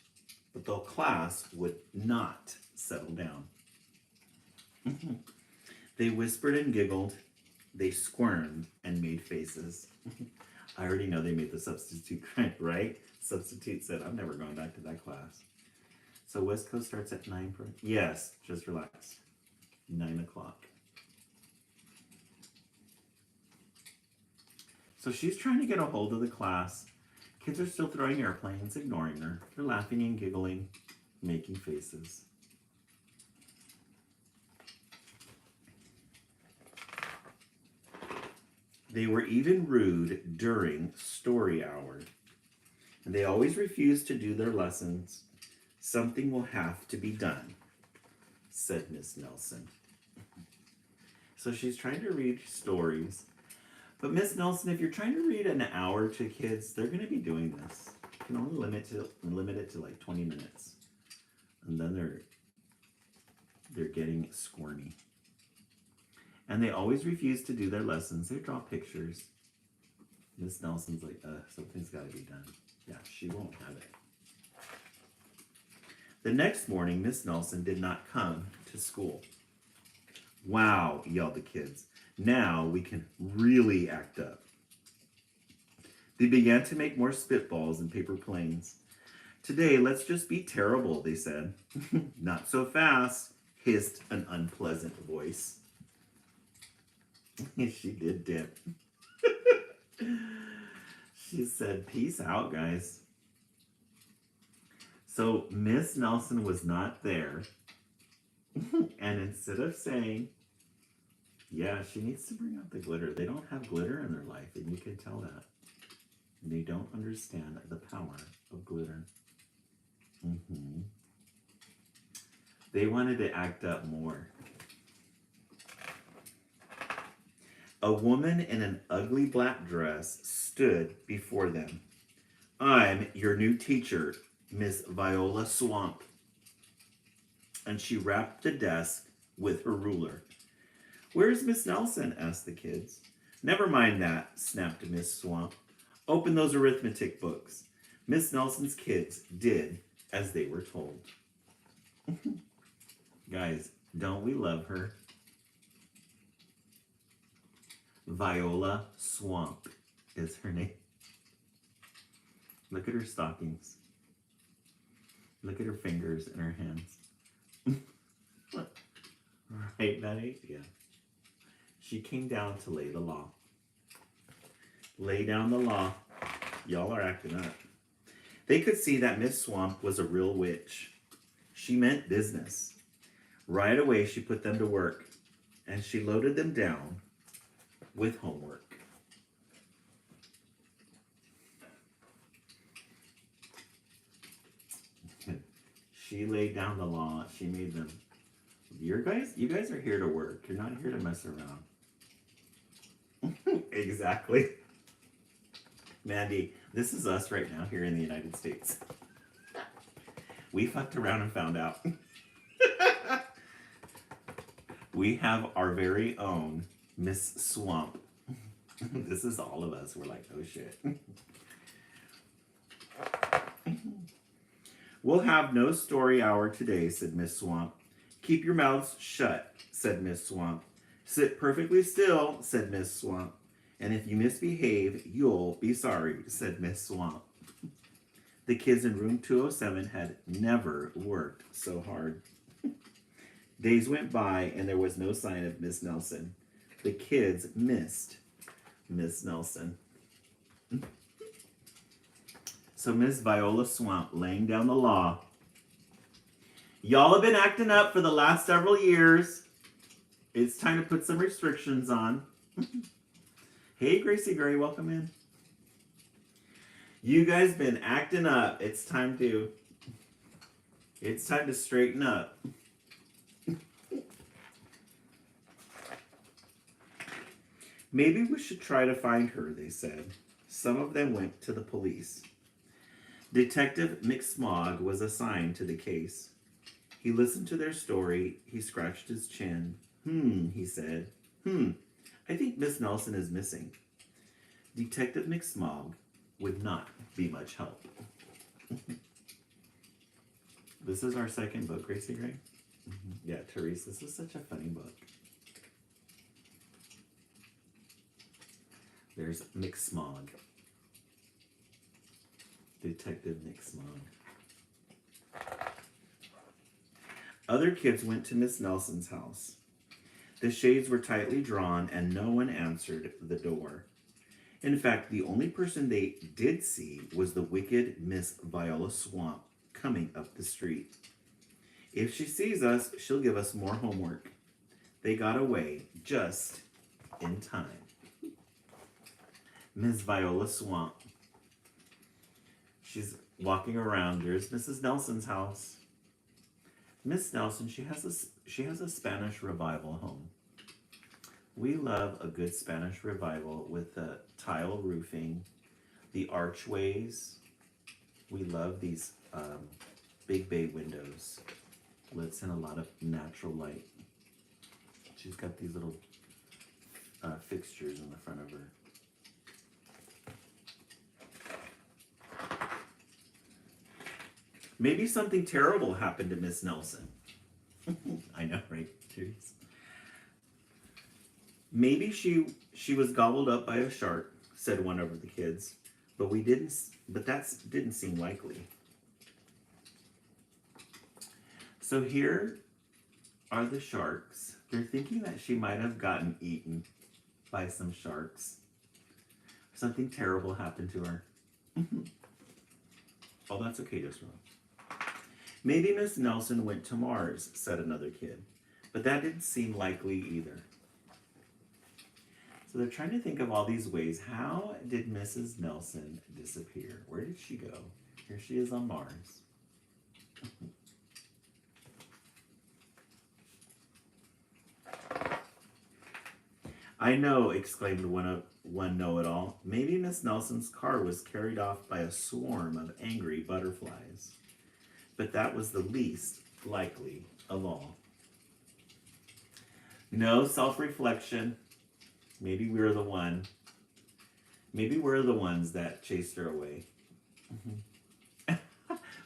but the class would not settle down. They whispered and giggled. They squirmed and made faces. I already know they made the substitute cry, right? Substitute said, I'm never going back to that class. So West Coast starts at 9 per... Yes, just relax. 9 o'clock. So she's trying to get a hold of the class. Kids are still throwing airplanes, ignoring her. They're laughing and giggling, making faces. They were even rude during story hour. And they always refused to do their lessons. Something will have to be done, said Miss Nelson. So she's trying to read stories. But Miss Nelson, if you're trying to read an hour to kids, they're going to be doing this. You can only limit it to like 20 minutes. And then they're getting squirmy. And they always refuse to do their lessons. They draw pictures. Miss Nelson's like, something's got to be done. Yeah, she won't have it. The next morning, Miss Nelson did not come to school. Wow, yelled the kids. Now we can really act up. They began to make more spitballs and paper planes. Today, let's just be terrible, they said. Not so fast, hissed an unpleasant voice. She did dip. She said, peace out, guys. So Miss Nelson was not there. And instead of saying, yeah, she needs to bring out the glitter. They don't have glitter in their life, and you can tell that. And they don't understand the power of glitter. They wanted to act up more. A woman in an ugly black dress stood before them. I'm your new teacher, Miss Viola Swamp. And she rapped the desk with her ruler. Where's Miss Nelson? Asked the kids. Never mind that, snapped Miss Swamp. Open those arithmetic books. Miss Nelson's kids did as they were told. Guys, don't we love her? Viola Swamp is her name. Look at her stockings. Look at her fingers and her hands. Right, Maddie? Yeah. She came down to lay the law. Lay down the law. Y'all are acting up. They could see that Miss Swamp was a real witch. She meant business. Right away, she put them to work, and she loaded them down with homework. She laid down the law. She made them. You guys are here to work. You're not here to mess around. Exactly. Mandy, this is us right now here in the United States. We fucked around and found out. We have our very own Miss Swamp. This is all of us. We're like, oh shit. We'll have no story hour today, said Miss Swamp. Keep your mouths shut, said Miss Swamp. Sit perfectly still, said Miss Swamp. And if you misbehave, you'll be sorry, said Miss Swamp. The kids in room 207 had never worked so hard. Days went by and there was no sign of Miss Nelson. The kids missed Miss Nelson. So Miss Viola Swamp laying down the law. Y'all have been acting up for the last several years. It's time to put some restrictions on. Hey, Gracie Gray, welcome in. You guys been acting up. It's time to straighten up. Maybe we should try to find her, they said. Some of them went to the police. Detective McSmog was assigned to the case. He listened to their story. He scratched his chin. He said. I think Miss Nelson is missing. Detective McSmog would not be much help. This is our second book, Gracie Gray? Yeah, Therese, this is such a funny book. There's McSmog. Detective McSmog. Other kids went to Miss Nelson's house. The shades were tightly drawn and no one answered the door. In fact, the only person they did see was the wicked Miss Viola Swamp coming up the street. If she sees us, she'll give us more homework. They got away just in time. Miss Viola Swamp. She's walking around. There's Mrs. Nelson's house. Miss Nelson, she has a Spanish revival home. We love a good Spanish revival with the tile roofing, the archways. We love these big bay windows. Lets in a lot of natural light. She's got these little fixtures in the front of her. Maybe something terrible happened to Miss Nelson. I know, right, Therese? Maybe she was gobbled up by a shark, said one of the kids. But that didn't seem likely. So here are the sharks. They're thinking that she might have gotten eaten by some sharks. Something terrible happened to her. Oh, that's okay, just wrong. Maybe Miss Nelson went to Mars, said another kid. But that didn't seem likely either. So they're trying to think of all these ways. How did Mrs. Nelson disappear? Where did she go? Here she is on Mars. I know, exclaimed one know-it-all. Maybe Miss Nelson's car was carried off by a swarm of angry butterflies. But that was the least likely of all. No self-reflection. Maybe we're the one. Maybe we're the ones that chased her away.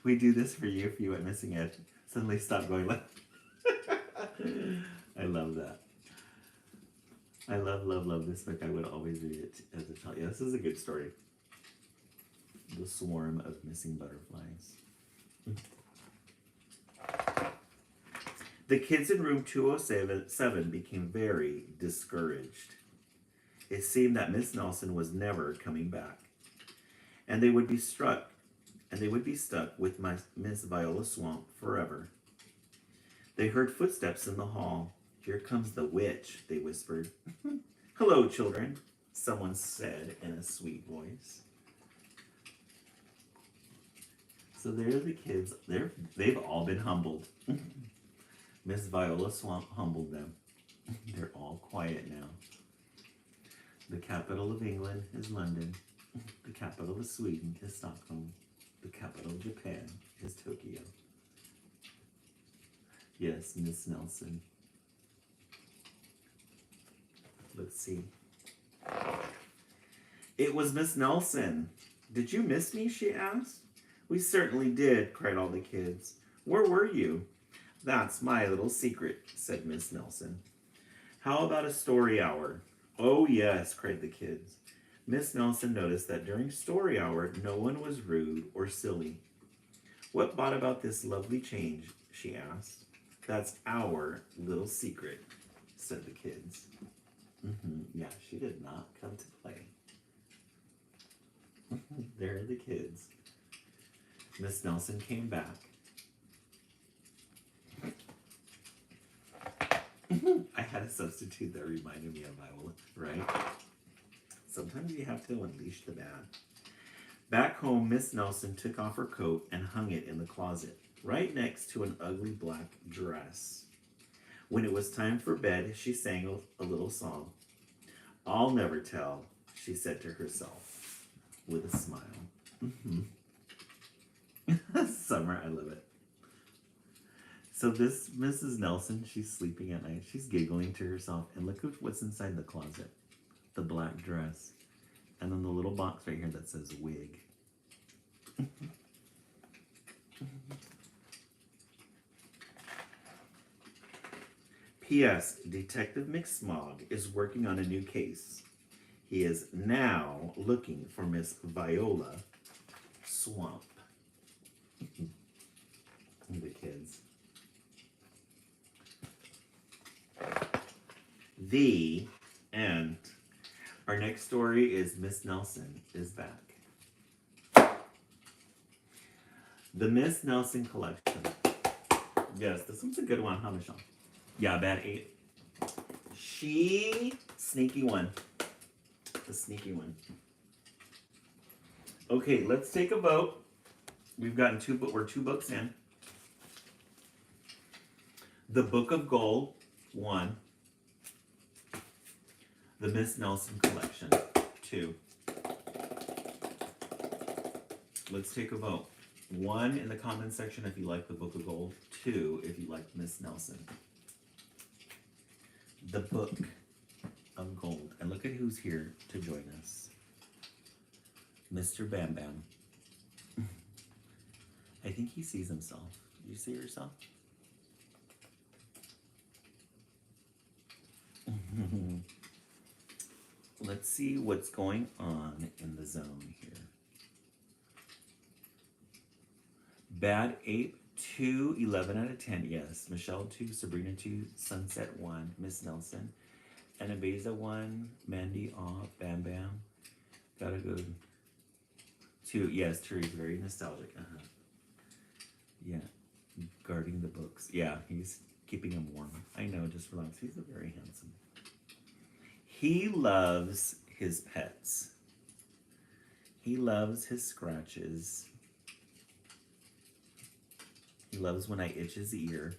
We do this for you if you went missing it. Suddenly stop going left. I love that. I love this book. I would always read it as a child. Yeah, this is a good story. The Swarm of Missing Butterflies. The kids in room 207 became very discouraged. It seemed that Miss Nelson was never coming back. And they would be stuck with Miss Viola Swamp forever. They heard footsteps in the hall. Here comes the witch, they whispered. Hello, children, someone said in a sweet voice. So there are the kids. They've all been humbled. Miss Viola Swamp humbled them. They're all quiet now. The capital of England is London. The capital of Sweden is Stockholm. The capital of Japan is Tokyo. Yes, Miss Nelson. Let's see. It was Miss Nelson. Did you miss me? She asked. We certainly did, cried all the kids. Where were you? That's my little secret, said Miss Nelson. How about a story hour? Oh, yes, cried the kids. Miss Nelson noticed that during story hour, no one was rude or silly. What brought about this lovely change? She asked. That's our little secret, said the kids. Yeah, she did not come to play. There are the kids. Miss Nelson came back. I had a substitute that reminded me of Viola, right? Sometimes you have to unleash the bad. Back home, Miss Nelson took off her coat and hung it in the closet, right next to an ugly black dress. When it was time for bed, she sang a little song. I'll never tell, she said to herself, with a smile. Summer, I love it. So this Mrs. Nelson, she's sleeping at night. She's giggling to herself. And look at what's inside the closet. The black dress. And then the little box right here that says wig. P.S. Detective McSmog is working on a new case. He is now looking for Miss Viola Swamp. The kids. The end. Our next story is Miss Nelson is back. The Miss Nelson collection. Yes, this one's a good one, huh, Michelle? Yeah, bad 8. She, sneaky one. The sneaky one. Okay, let's take a vote. We've gotten we're 2 books in. The Book of Gold, 1. The Miss Nelson collection, 2. Let's take a vote. 1 in the comment section if you like the Book of Gold. 2 if you like Miss Nelson. The Book of Gold. And look at who's here to join us. Mr. Bam Bam. I think he sees himself. Do you see yourself? Let's see what's going on in the zone here. Bad Ape 2, 11 out of 10. Yes. Michelle 2, Sabrina 2, Sunset 1, Miss Nelson. Anabeza 1, Mandy off, Bam Bam. Gotta go 2. Yes, Terry's very nostalgic. Yeah. Guarding the books. Yeah, he's keeping him warm. I know, just relax. He's a very handsome. He loves his pets. He loves his scratches. He loves when I itch his ear.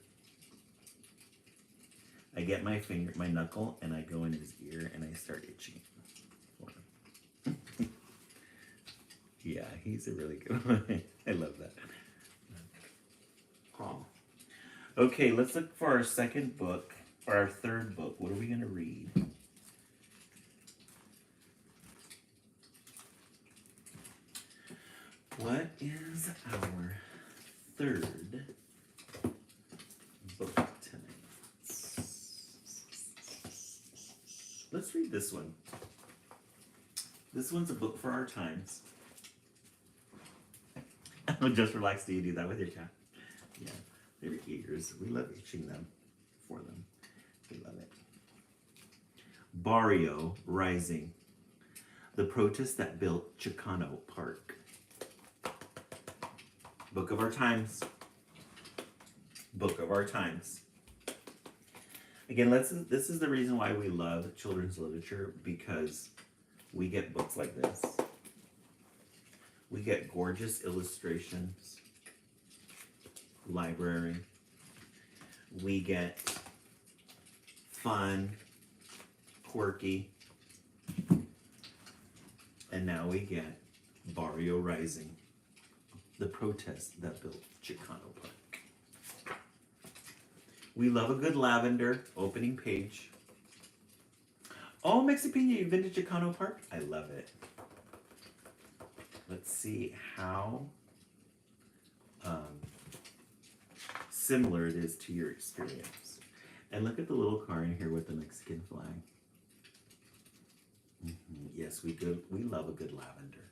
I get my knuckle, and I go in his ear, and I start itching. Yeah, he's a really good one. I love that. Oh. Okay, let's look for our second book, or our third book. What are we going to read? What is our third book tonight? Let's read this one. This one's a book for our times. Just relax. Do you do that with your cat? Yeah, their ears. We love itching them for them. We love it. Barrio Rising. The protest that built Chicano Park. Book of our times. Book of our times. Again, this is the reason why we love children's literature, because we get books like this. We get gorgeous illustrations, library. We get fun, quirky, And now we get Barrio Rising, the protest that built Chicano Park. We love a good lavender opening page. Oh, Mexipina, you've been to Chicano Park? I love it. Let's see how similar it is to your experience. And look at the little car in here with the Mexican flag. Yes, we love a good lavender.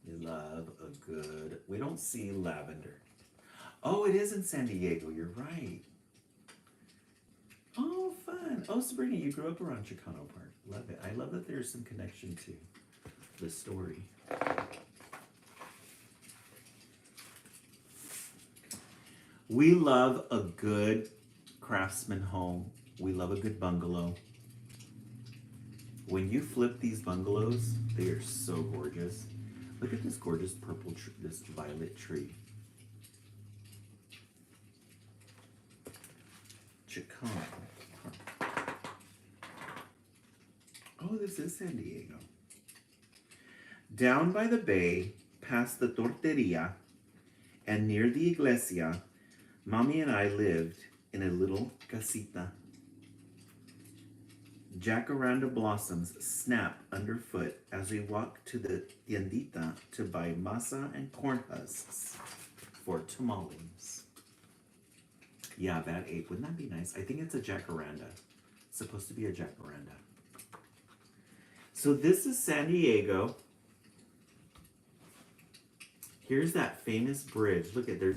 We love a good, we don't see lavender. Oh, it is in San Diego, you're right. Oh, fun. Oh, Sabrina, you grew up around Chicano Park. Love it. I love that there's some connection to the story. We love a good craftsman home. We love a good bungalow. When you flip these bungalows, they are so gorgeous. Look at this gorgeous purple tree, this violet tree. Chicano. Oh, this is San Diego. Down by the bay, past the torteria, and near the iglesia, Mommy and I lived in a little casita. Jacaranda blossoms snap underfoot as we walk to the tiendita to buy masa and corn husks for tamales. Yeah, that ape. Wouldn't that be nice? I think it's a jacaranda. It's supposed to be a jacaranda. So this is San Diego. Here's that famous bridge. Look at they're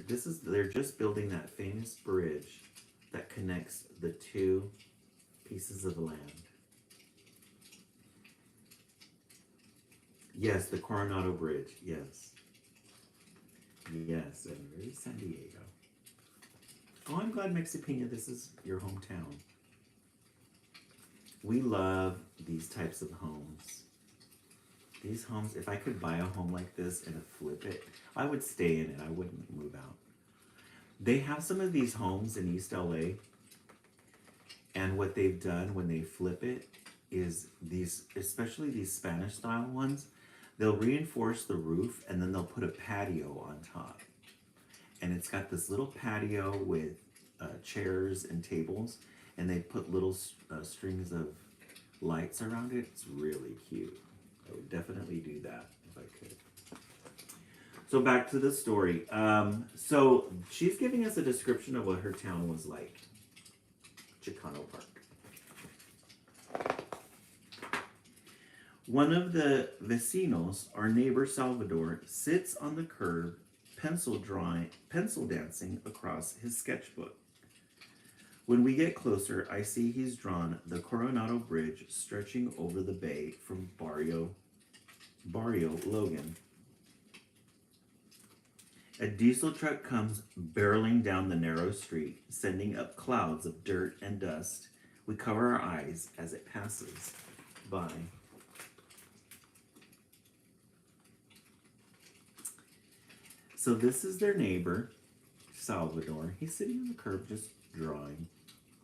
just building that famous bridge that connects the two pieces of land. Yes, the Coronado Bridge. Yes. Yes, and very San Diego. Oh, I'm glad, Mexipina, this is your hometown. We love these types of homes. These homes, if I could buy a home like this and flip it, I would stay in it. I wouldn't move out. They have some of these homes in East LA, and what they've done when they flip it is these, especially these Spanish style ones, they'll reinforce the roof and then they'll put a patio on top. And it's got this little patio with chairs and tables, and they put little strings of lights around it. It's really cute. I would definitely do that if I could. So back to the story. So she's giving us a description of what her town was like. Chicano Park. One of the vecinos, our neighbor Salvador, sits on the curb, pencil dancing across his sketchbook. When we get closer, I see he's drawn the Coronado Bridge stretching over the bay from Barrio Logan. A diesel truck comes barreling down the narrow street, sending up clouds of dirt and dust. We cover our eyes as it passes by. So this is their neighbor, Salvador. He's sitting on the curb just drawing.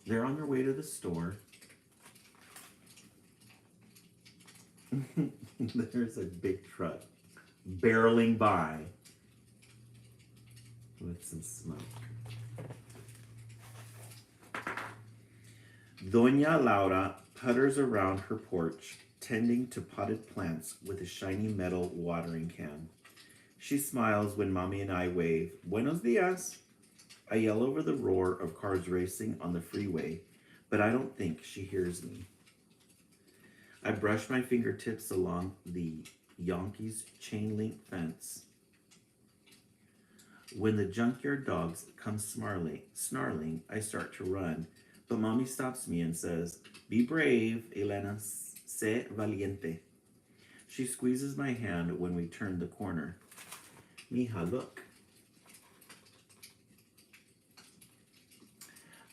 They're on their way to the store. There's a big truck barreling by with some smoke. Doña Laura putters around her porch, tending to potted plants with a shiny metal watering can. She smiles when Mommy and I wave. Buenos dias. I yell over the roar of cars racing on the freeway, but I don't think she hears me. I brush my fingertips along the Yankees chain link fence. When the junkyard dogs come snarling, I start to run, but Mommy stops me and says, "Be brave, Elena, sé valiente." She squeezes my hand when we turn the corner. Mija, look.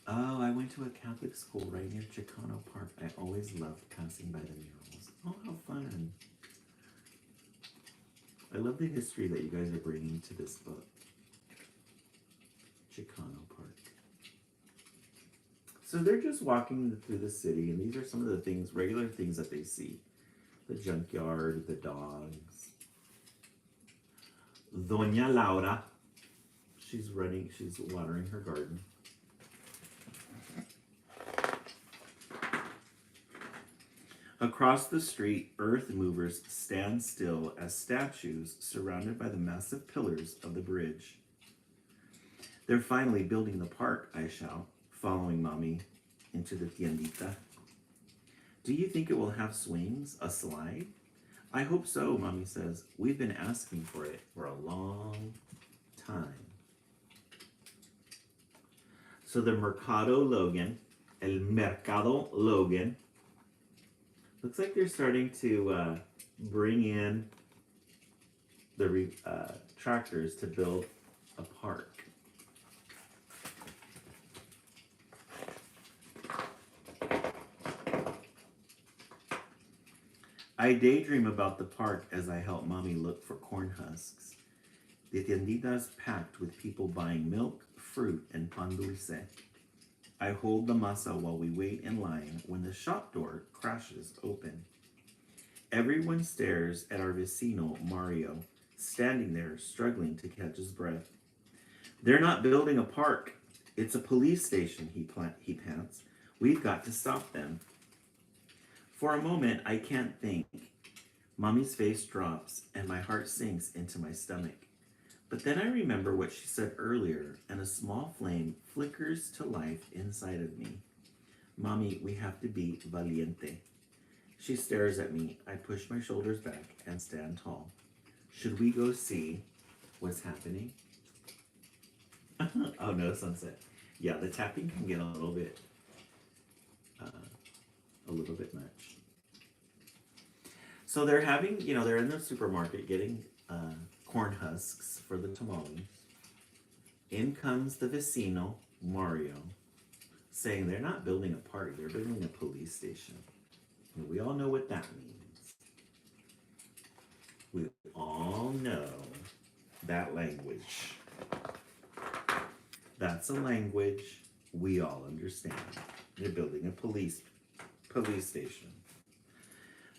Oh, I went to a Catholic school right near Chicano Park. I always loved passing by the murals. Oh, how fun. I love the history that you guys are bringing to this book. Chicano Park. So they're just walking through the city, and these are some of the things, regular things that they see. The junkyard, the dogs. Doña Laura, she's watering her garden. Across the street, earth movers stand still as statues surrounded by the massive pillars of the bridge. They're finally building the park, I shout, following Mommy into the tiendita. Do you think it will have swings, a slide? I hope so, Mommy says. We've been asking for it for a long time. So the Mercado Logan, El Mercado Logan, looks like they're starting to bring in the tractors to build a park. I daydream about the park as I help Mommy look for corn husks. The tiendita's packed with people buying milk, fruit, and pan dulce. I hold the masa while we wait in line when the shop door crashes open. Everyone stares at our vecino, Mario, standing there struggling to catch his breath. They're not building a park. It's a police station, he pants. We've got to stop them. For a moment, I can't think. Mommy's face drops and my heart sinks into my stomach. But then I remember what she said earlier, and a small flame flickers to life inside of me. Mommy, we have to be valiente. She stares at me. I push my shoulders back and stand tall. Should we go see what's happening? Oh no, sunset. Yeah, the tapping can get a little bit much. So they're having, they're in the supermarket getting corn husks for the tamales. In comes the vecino, Mario, saying they're not building a park, they're building a police station. And we all know what that means. We all know that language. That's a language we all understand. They're building a police station.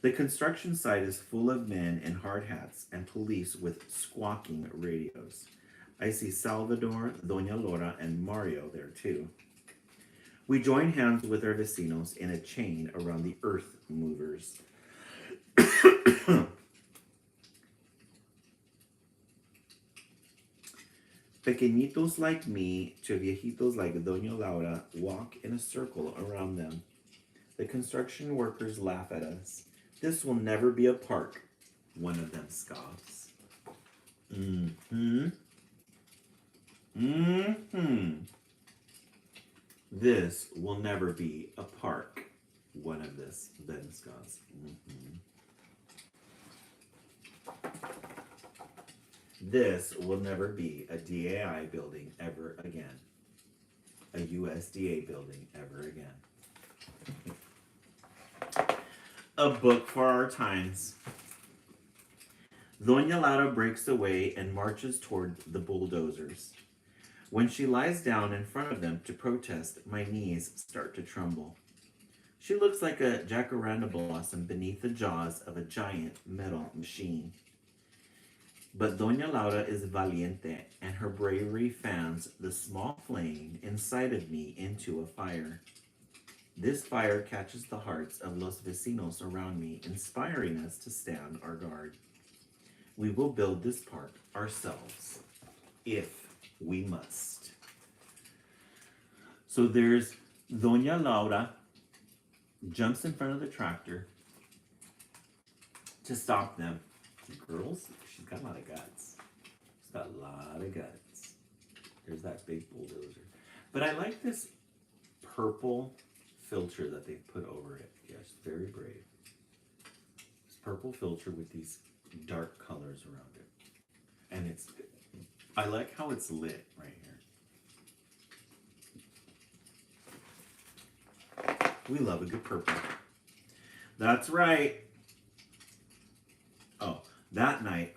The construction site is full of men in hard hats and police with squawking radios. I see Salvador, Doña Laura, and Mario there too. We join hands with our vecinos in a chain around the earth movers. Pequeñitos like me to viejitos like Doña Laura walk in a circle around them. The construction workers laugh at us. This will never be a park, one of them scoffs. This will never be a park, one of them scoffs. This will never be a DAI building ever again. A USDA building ever again. A book for our times. Doña Laura breaks away and marches toward the bulldozers. When she lies down in front of them to protest, my knees start to tremble. She looks like a jacaranda blossom beneath the jaws of a giant metal machine. But Doña Laura is valiente, and her bravery fans the small flame inside of me into a fire. This fire catches the hearts of los vecinos around me, inspiring us to stand our guard. We will build this park ourselves, if we must. So there's Doña Laura, jumps in front of the tractor to stop them. Girls, she's got a lot of guts. She's got a lot of guts. There's that big bulldozer. But I like this purple filter that they've put over it. Yes, very brave. This purple filter with these dark colors around it. And I like how it's lit right here. We love a good purple. That's right. Oh, that night,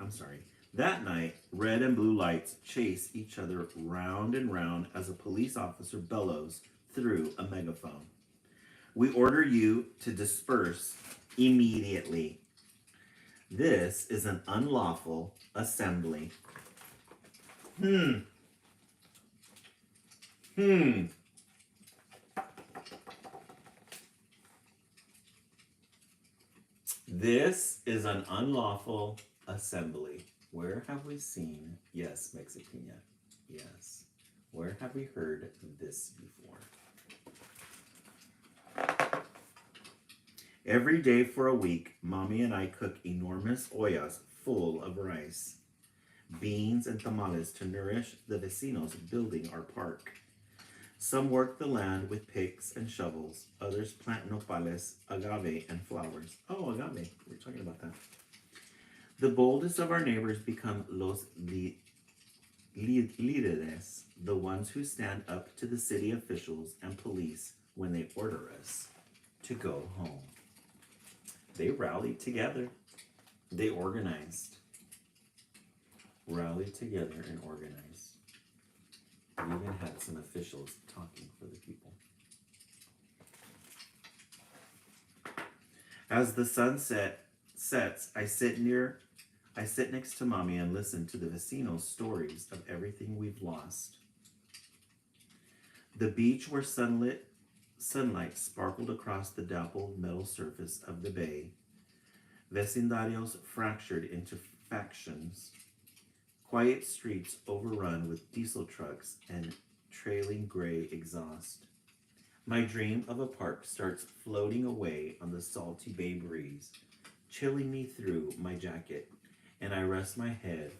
red and blue lights chase each other round and round as a police officer bellows through a megaphone. We order you to disperse immediately. This is an unlawful assembly. Hmm. This is an unlawful assembly. Where have we seen, yes, Mexicana, yes. Where have we heard this before? Every day for a week, Mommy and I cook enormous ollas full of rice, beans, and tamales to nourish the vecinos building our park. Some work the land with picks and shovels. Others plant nopales, agave, and flowers. Oh, agave. We're talking about that. The boldest of our neighbors become los líderes, the ones who stand up to the city officials and police when they order us to go home. They rallied together. They organized. Rallied together and organized. We even had some officials talking for the people. As the sun sets, I sit next to Mommy and listen to the vecinos' stories of everything we've lost. The beach where sunlight sparkled across the dappled metal surface of the bay. Vecindarios fractured into factions. Quiet streets overrun with diesel trucks and trailing gray exhaust. My dream of a park starts floating away on the salty bay breeze, chilling me through my jacket, and I rest my head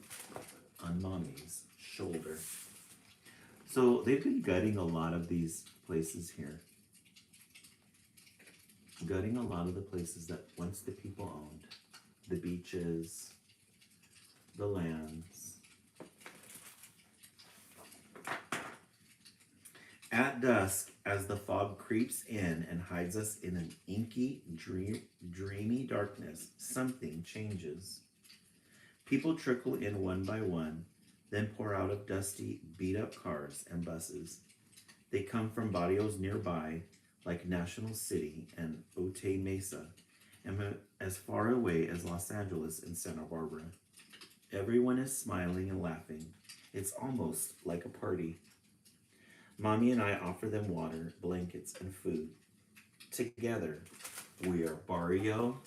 on Mommy's shoulder. So they've been gutting a lot of these places here. Gutting a lot of the places that once the people owned. The beaches, the lands. At dusk, as the fog creeps in and hides us in an inky, dreamy darkness, something changes. People trickle in one by one, then pour out of dusty, beat-up cars and buses. They come from barrios nearby, like National City and Otay Mesa, and as far away as Los Angeles and Santa Barbara. Everyone is smiling and laughing. It's almost like a party. Mommy and I offer them water, blankets, and food. Together, we are Barrio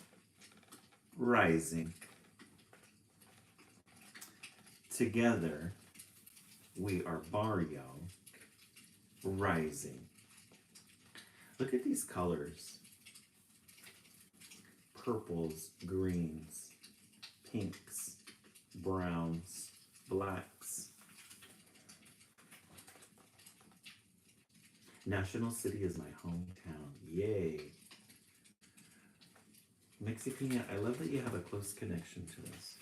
Rising. Together, we are Barrio Rising. Look at these colors. Purples, greens, pinks, browns, blacks. National City is my hometown. Yay. Mexicana, I love that you have a close connection to this.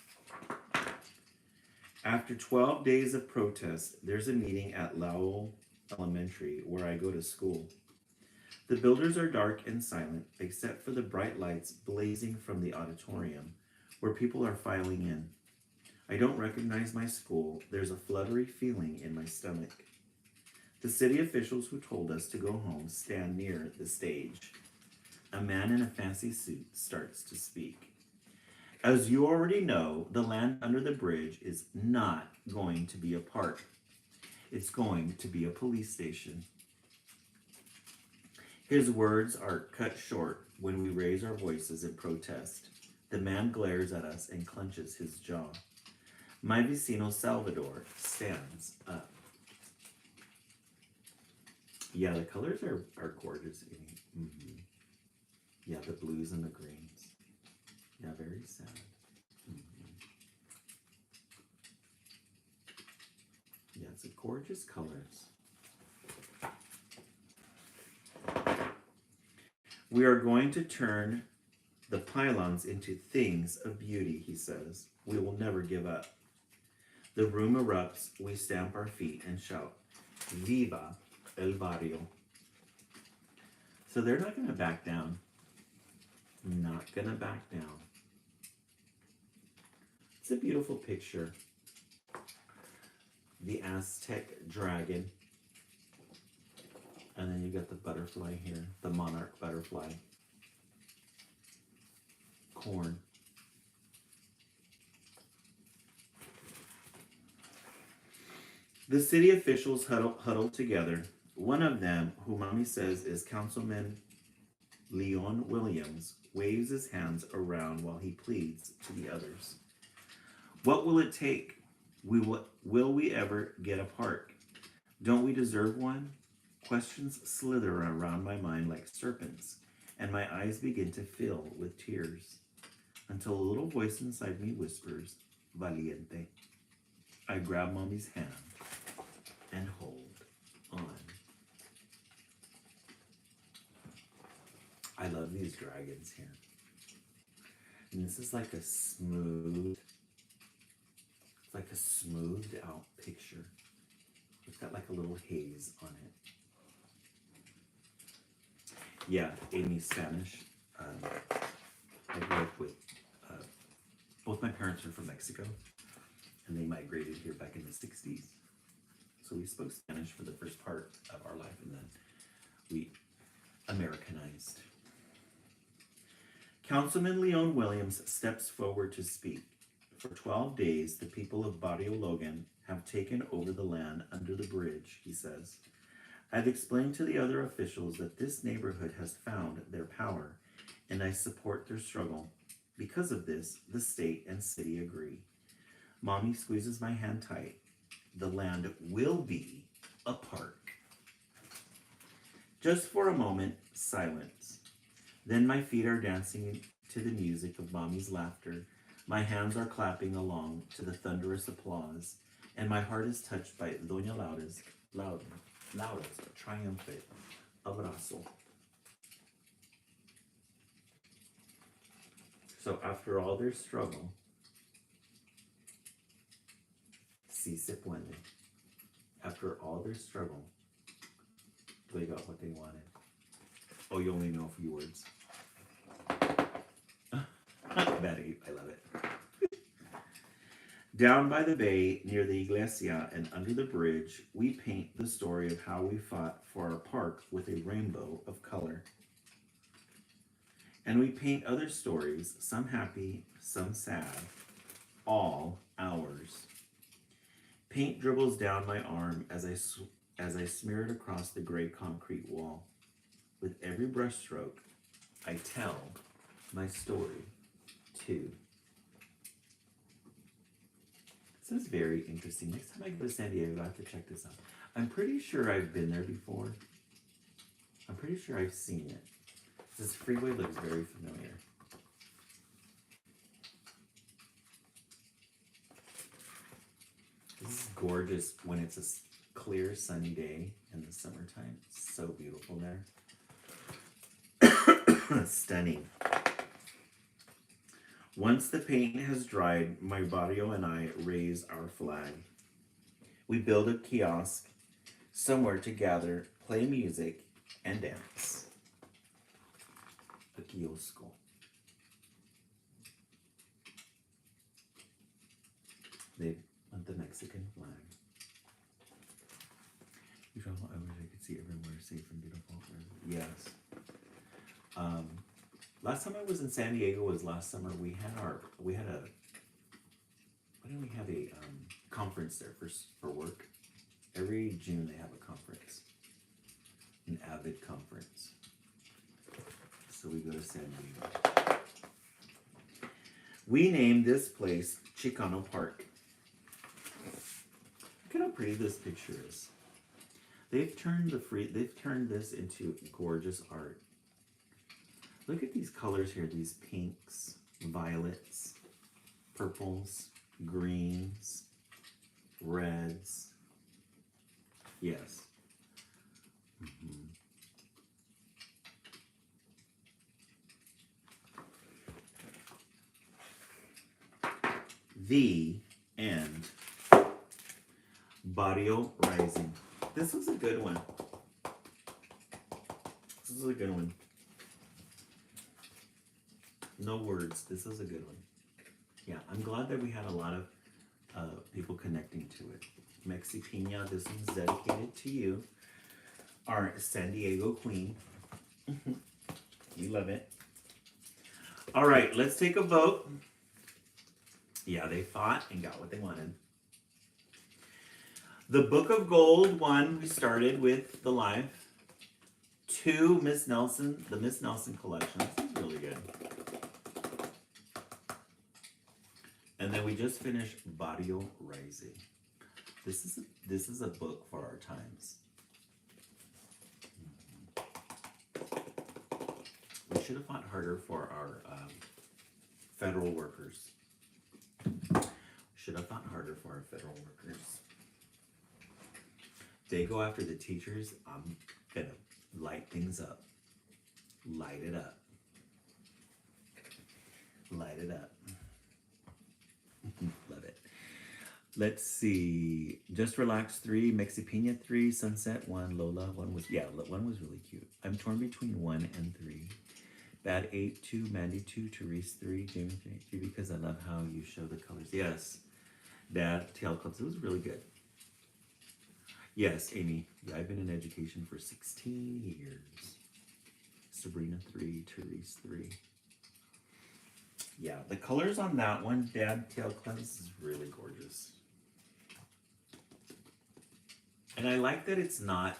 After 12 days of protest, there's a meeting at Lowell Elementary where I go to school. The buildings are dark and silent, except for the bright lights blazing from the auditorium where people are filing in. I don't recognize my school. There's a fluttery feeling in my stomach. The city officials who told us to go home stand near the stage. A man in a fancy suit starts to speak. As you already know, the land under the bridge is not going to be a park. It's going to be a police station. His words are cut short when we raise our voices in protest. The man glares at us and clenches his jaw. My vecino Salvador stands up. Yeah, the colors are gorgeous. Mm-hmm. Yeah, the blues and the greens. Yeah, very sad. Mm-hmm. Yeah, it's a gorgeous colors. We are going to turn the pylons into things of beauty, he says. We will never give up. The room erupts. We stamp our feet and shout, Viva El Barrio. So they're not going to back down. Not going to back down. It's a beautiful picture. The Aztec dragon. And then you got the butterfly here, the monarch butterfly. Corn. The city officials huddled together. One of them, who Mommy says is Councilman Leon Williams, waves his hands around while he pleads to the others. What will it take? Will we ever get a park? Don't we deserve one? Questions slither around my mind like serpents, and my eyes begin to fill with tears, until a little voice inside me whispers, Valiente. I grab Mommy's hand and hold on. I love these dragons here. And this is like a smoothed out picture. It's got like a little haze on it. Yeah, Amy Spanish. I grew up with, both my parents are from Mexico, and they migrated here back in the 60s. So we spoke Spanish for the first part of our life, and then we Americanized. Councilman Leon Williams steps forward to speak. For 12 days, the people of Barrio Logan have taken over the land under the bridge, he says. I've explained to the other officials that this neighborhood has found their power, and I support their struggle. Because of this, the state and city agree. Mommy squeezes my hand tight. The land will be a park. Just for a moment, silence. Then my feet are dancing to the music of Mommy's laughter. My hands are clapping along to the thunderous applause, and my heart is touched by Doña Laura's triumphant abrazo. So after all their struggle, si se puede. After all their struggle, they got what they wanted. Oh, you only know a few words. Betty, I love it. Down by the bay, near the iglesia and under the bridge, we paint the story of how we fought for our park with a rainbow of color. And we paint other stories, some happy, some sad, all ours. Paint dribbles down my arm as I smear it across the gray concrete wall. With every brushstroke, I tell my story too. This is very interesting. Next time I go to San Diego, I have to check this out. I'm pretty sure I've been there before. I'm pretty sure I've seen it. This freeway looks very familiar. This is gorgeous when it's a clear, sunny day in the summertime. It's so beautiful there. Stunning. Once the paint has dried, my barrio and I raise our flag. We build a kiosk, somewhere to gather, play music, and dance. A kiosco. They want the Mexican flag. You travel, I wish I could see everywhere safe and beautiful. Yes. Last time I was in San Diego was last summer. We had a conference there for work. Every June they have a conference, an AVID conference. So we go to San Diego. We named this place Chicano Park. Look at how pretty this picture is. They've turned this into gorgeous art. Look at these colors here, these pinks, violets, purples, greens, reds. Yes. Mm-hmm. The end. Barrio Rising. This was a good one. This is a good one. No words. This is a good one. Yeah, I'm glad that we had a lot of people connecting to it. Mexi Pina, this one's dedicated to you. our San Diego queen. We love it. All right, let's take a vote. Yeah, they fought and got what they wanted. The Book of Gold won. We started with the live. 2, Miss Nelson, the Miss Nelson collection. This is really good. And then we just finished Barrio Rising. This is a book for our times. We should have fought harder for our federal workers. Should have fought harder for our federal workers. They go after the teachers. I'm gonna light things up. Light it up. Light it up. Love it. Let's see. Just Relax 3, Mexipina 3, Sunset 1, Lola 1 was, yeah, 1 was really cute. I'm torn between 1 and 3. Bad 8, 2, Mandy 2, Therese 3, Jamie 3, because I love how you show the colors. Yes. Dad, TL Clubs, it was really good. Yes, Amy. Yeah, I've been in education for 16 years. Sabrina 3, Therese 3. Yeah, the colors on that one, Dad Tail Cleanse, is really gorgeous. And I like that it's not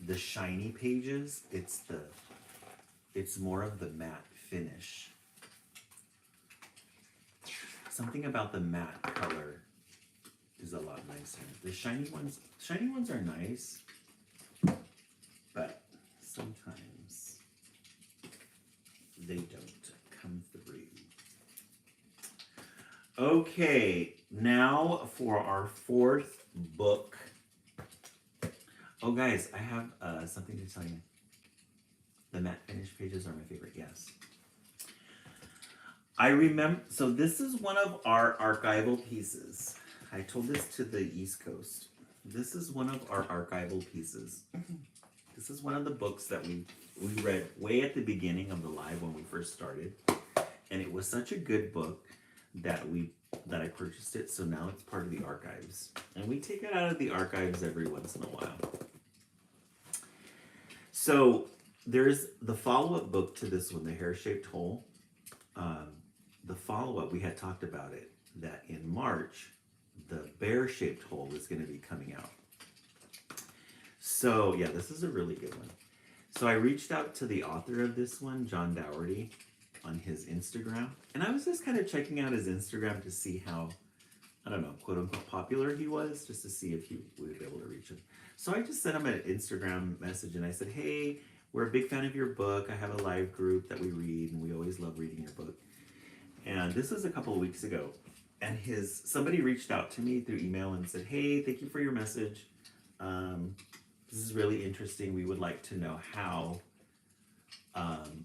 the shiny pages, it's more of the matte finish. Something about the matte color is a lot nicer. The shiny ones are nice, but sometimes they don't come through. Okay, now for our 4th book. Oh guys, I have something to tell you. The matte finish pages are my favorite, yes. I remember, so this is one of our archival pieces. I told this to the East Coast. This is one of our archival pieces. This is one of the books that we read way at the beginning of the live when we first started. And it was such a good book that I purchased it, so now it's part of the archives. And we take it out of the archives every once in a while. So there's the follow-up book to this one, The Hair-Shaped Hole. The follow-up, we had talked about it, that in March, the Bear-Shaped Hole is going to be coming out. So yeah, this is a really good one. So I reached out to the author of this one, John Dougherty, on his Instagram. And I was just kind of checking out his Instagram to see how, I don't know, quote unquote popular he was, just to see if he would be able to reach him. So I just sent him an Instagram message and I said, hey, we're a big fan of your book. I have a live group that we read and we always love reading your book. And this was a couple of weeks ago. And somebody reached out to me through email and said, hey, thank you for your message. This is really interesting. We would like to know how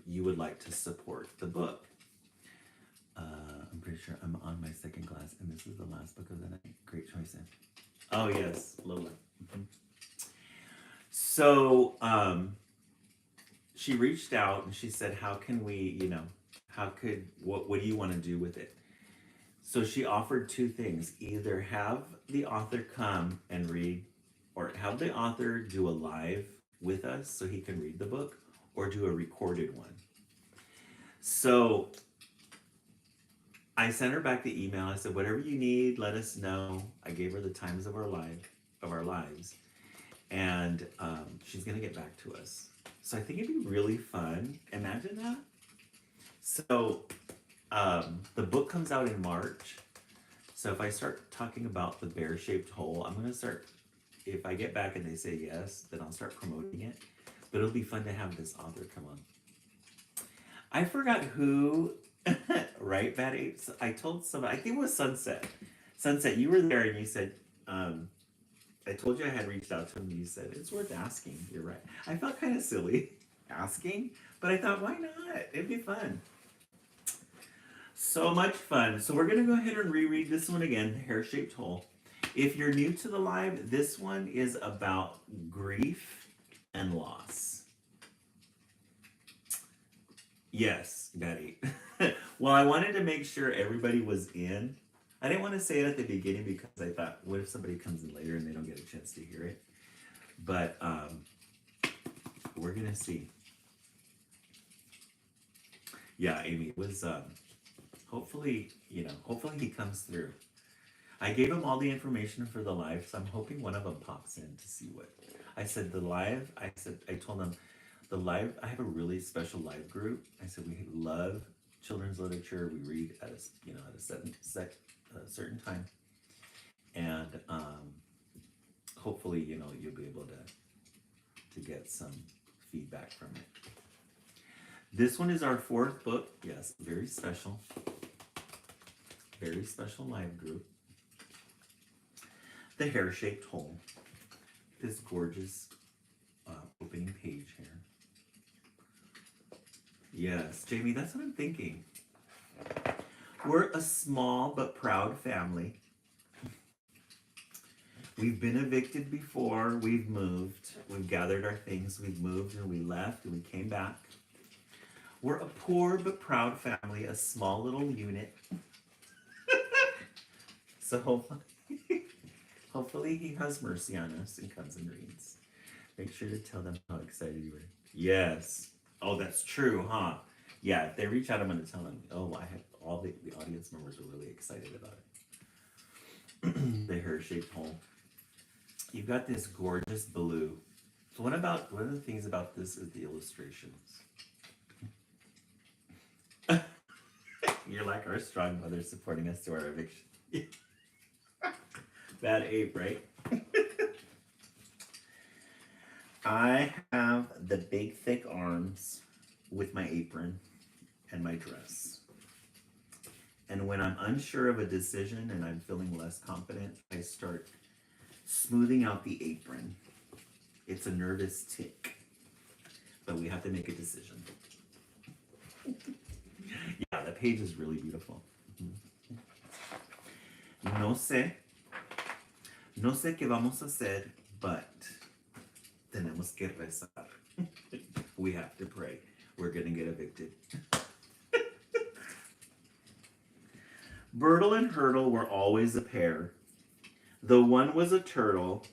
you would like to support the book. I'm pretty sure I'm on my 2nd glass, and this is the last book of the night. Great choice, Anne. Oh, yes, Lola. Mm-hmm. So she reached out and she said, how can we, what do you want to do with it? So she offered 2 things. Either have the author come and read, or have the author do a live with us so he can read the book, or do a recorded one. So I sent her back the email. I said, whatever you need, let us know. I gave her the times of our lives. And she's going to get back to us. So I think it'd be really fun. Imagine that. So the book comes out in March. So if I start talking about the Bear-Shaped Hole, I'm going to start, if I get back and they say yes, then I'll start promoting it. But it'll be fun to have this author come on. I forgot who, right, Bad Apes? I told somebody, I think it was Sunset. Sunset, you were there and you said, I told you I had reached out to him and you said, it's worth asking. You're right. I felt kind of silly asking, but I thought, why not? It'd be fun. So much fun. So we're going to go ahead and reread this one again, The Hair-Shaped Hole. If you're new to the live, this one is about grief and loss. Yes, Betty. Well, I wanted to make sure everybody was in. I didn't want to say it at the beginning because I thought, what if somebody comes in later and they don't get a chance to hear it? But we're gonna see. Yeah, Amy was hopefully, hopefully he comes through. I gave him all the information for the live, so I'm hoping one of them pops in to see what. I said the live, I told them the live, I have a really special live group. I said we love children's literature. We read at at a certain time. And hopefully, you'll be able to get some feedback from it. This one is our fourth book. Yes, very special live group. The Hair-Shaped Hole. This gorgeous opening page here. Yes, Jamie, that's what I'm thinking. We're a small but proud family. We've been evicted before, we've moved, we've gathered our things, we've moved and we left and we came back. We're a poor but proud family, a small little unit. So hopefully he has mercy on us and comes and reads. Make sure to tell them how excited you were. Yes. Oh, that's true, huh? Yeah, if they reach out, I'm going to tell them, I have all the audience members are really excited about it. The Hair-Shaped Hole. You've got this gorgeous blue. So one of the things about this is the illustrations. You're like our strong mother supporting us to our eviction. Bad ape, right? I have the big thick arms with my apron and my dress. And when I'm unsure of a decision and I'm feeling less confident, I start smoothing out the apron. It's a nervous tick, but we have to make a decision. Yeah, the page is really beautiful. No sé qué vamos a hacer, but tenemos que rezar. We have to pray. We're gonna get evicted. Bertle and Hurtle were always a pair, though one was a turtle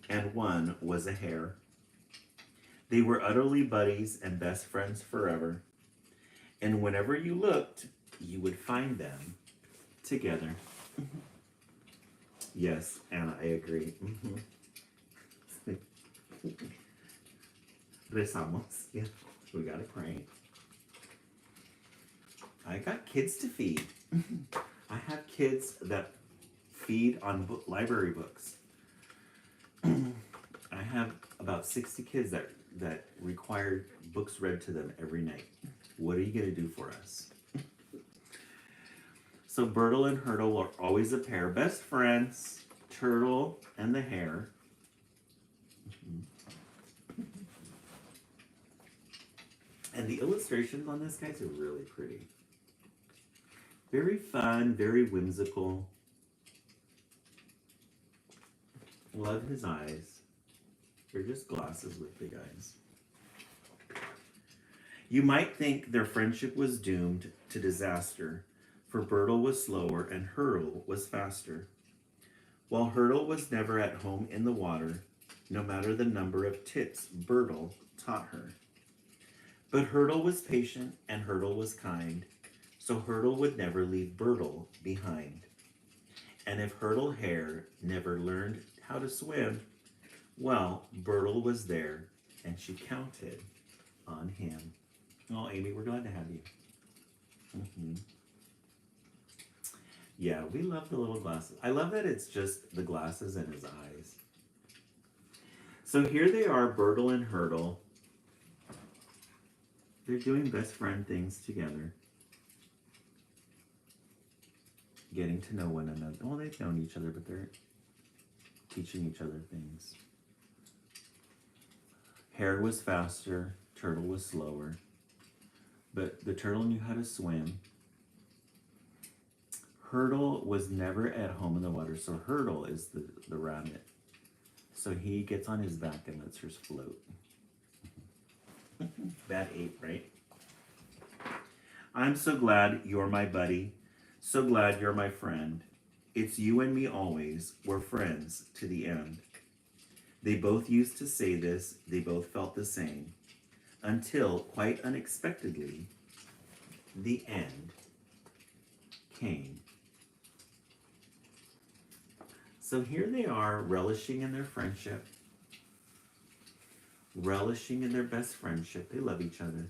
and one was a hare. They were utterly buddies and best friends forever, and whenever you looked, you would find them together. Yes, Anna, I agree. Rezamos. Yeah, we gotta pray. I got kids to feed. I have kids that feed on library books. I have about 60 kids that require books read to them every night. What are you going to do for us? So Bertle and Hurtle were always a pair. Best friends, Turtle and the Hare. And the illustrations on this, guys, are really pretty. Very fun, very whimsical. Love his eyes. They're just glasses with big eyes. You might think their friendship was doomed to disaster, for Bertle was slower and Hurtle was faster. While Hurtle was never at home in the water, no matter the number of tips Bertle taught her. But Hurtle was patient and Hurtle was kind, so Hurtle would never leave Bertle behind. And if Hurtle Hare never learned how to swim, well, Bertle was there, and she counted on him. Oh, Amy, we're glad to have you. Yeah, we love the little glasses. I love that it's just the glasses and his eyes. So here they are, Bertle and Hurtle. They're doing best friend things together. Getting to know one another. Well, they've known each other, but they're teaching each other things. Hare was faster, Turtle was slower. But the turtle knew how to swim. Hurtle was never at home in the water, so Hurtle is the rabbit. So he gets on his back and lets her float. Bad ape, right? I'm so glad you're my buddy. So glad you're my friend. It's you and me always. We're friends to the end. They both used to say this, they both felt the same, until, quite unexpectedly, the end came. So here they are, relishing in their friendship, relishing in their best friendship. They love each other.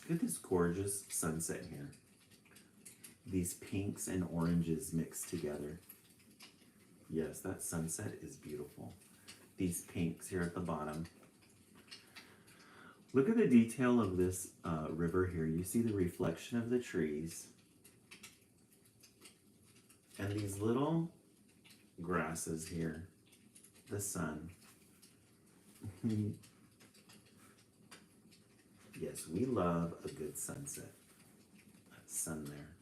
Look at this gorgeous sunset here. These pinks and oranges mixed together. Yes, that sunset is beautiful. These pinks here at the bottom. Look at the detail of this river here. You see the reflection of the trees. And these little grasses here. The sun. Yes, we love a good sunset. That sun there.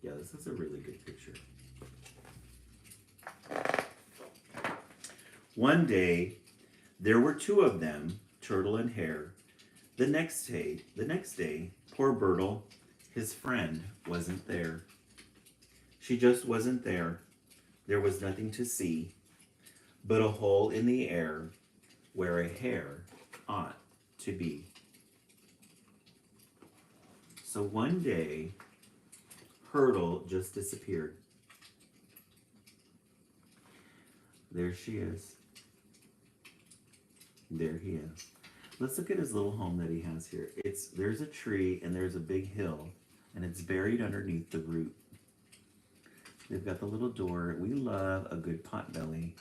Yeah, this is a really good picture. One day, there were two of them, Turtle and Hare. The next day, poor Bertle, his friend, wasn't there. She just wasn't there. There was nothing to see but a hole in the air where a hare ought to be. So one day, Hurtle just disappeared. There she is. There he is. Let's look at his little home that he has here. There's a tree and there's a big hill, and it's buried underneath the root. They've got the little door. We love a good potbelly.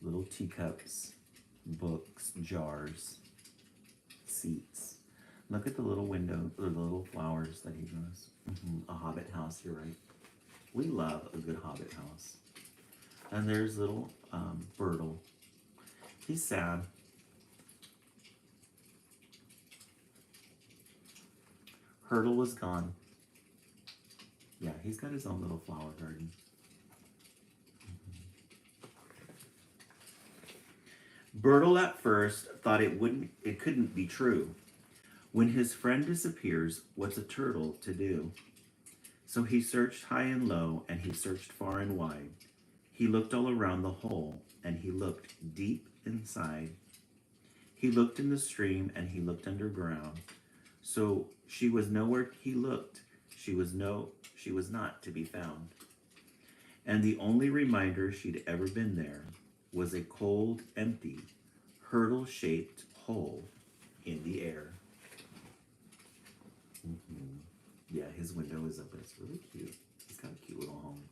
Little teacups, books, jars, seats. Look at the little window, the little flowers that he grows. A hobbit house, you're right. We love a good hobbit house. And there's little Bertle. He's sad. Hurtle was gone. Yeah, he's got his own little flower garden. Bertle at first thought it couldn't be true. When his friend disappears, what's a turtle to do? So he searched high and low, and he searched far and wide. He looked all around the hole, and he looked deep inside. He looked in the stream, and he looked underground. So she was nowhere he looked. She was not to be found. And the only reminder she'd ever been there was a cold, empty, hurdle-shaped hole in the air. Yeah, his window is open. It's really cute. He's got a cute little home.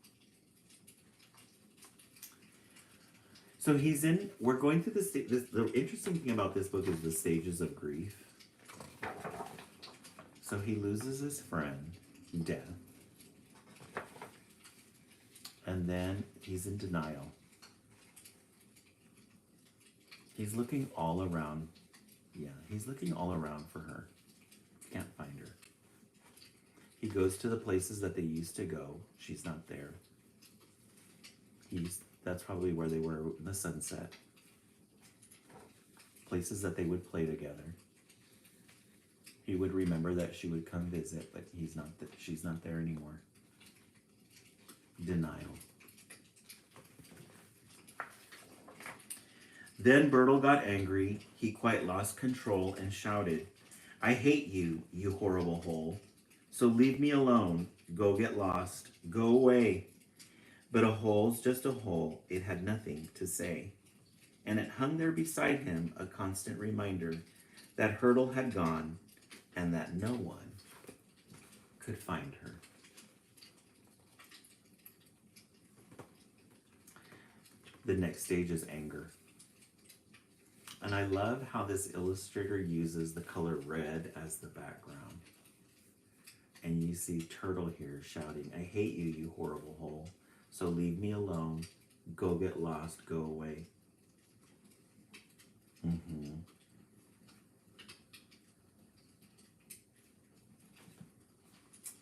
So we're going through the interesting thing about this book is the stages of grief. So he loses his friend, death. And then he's in denial. He's looking all around. Yeah, he's looking all around for her. Can't find her. He goes to the places that they used to go. She's not there. That's probably where they were in the sunset. Places that they would play together. He would remember that she would come visit, but she's not there anymore. Denial. Then Bertle got angry. He quite lost control and shouted, "I hate you, you horrible hole. So leave me alone. Go get lost. Go away." But a hole's just a hole. It had nothing to say. And it hung there beside him, a constant reminder that Hurtle had gone and that no one could find her. The next stage is anger. And I love how this illustrator uses the color red as the background. And you see Turtle here shouting, "I hate you, you horrible hole. So leave me alone. Go get lost. Go away."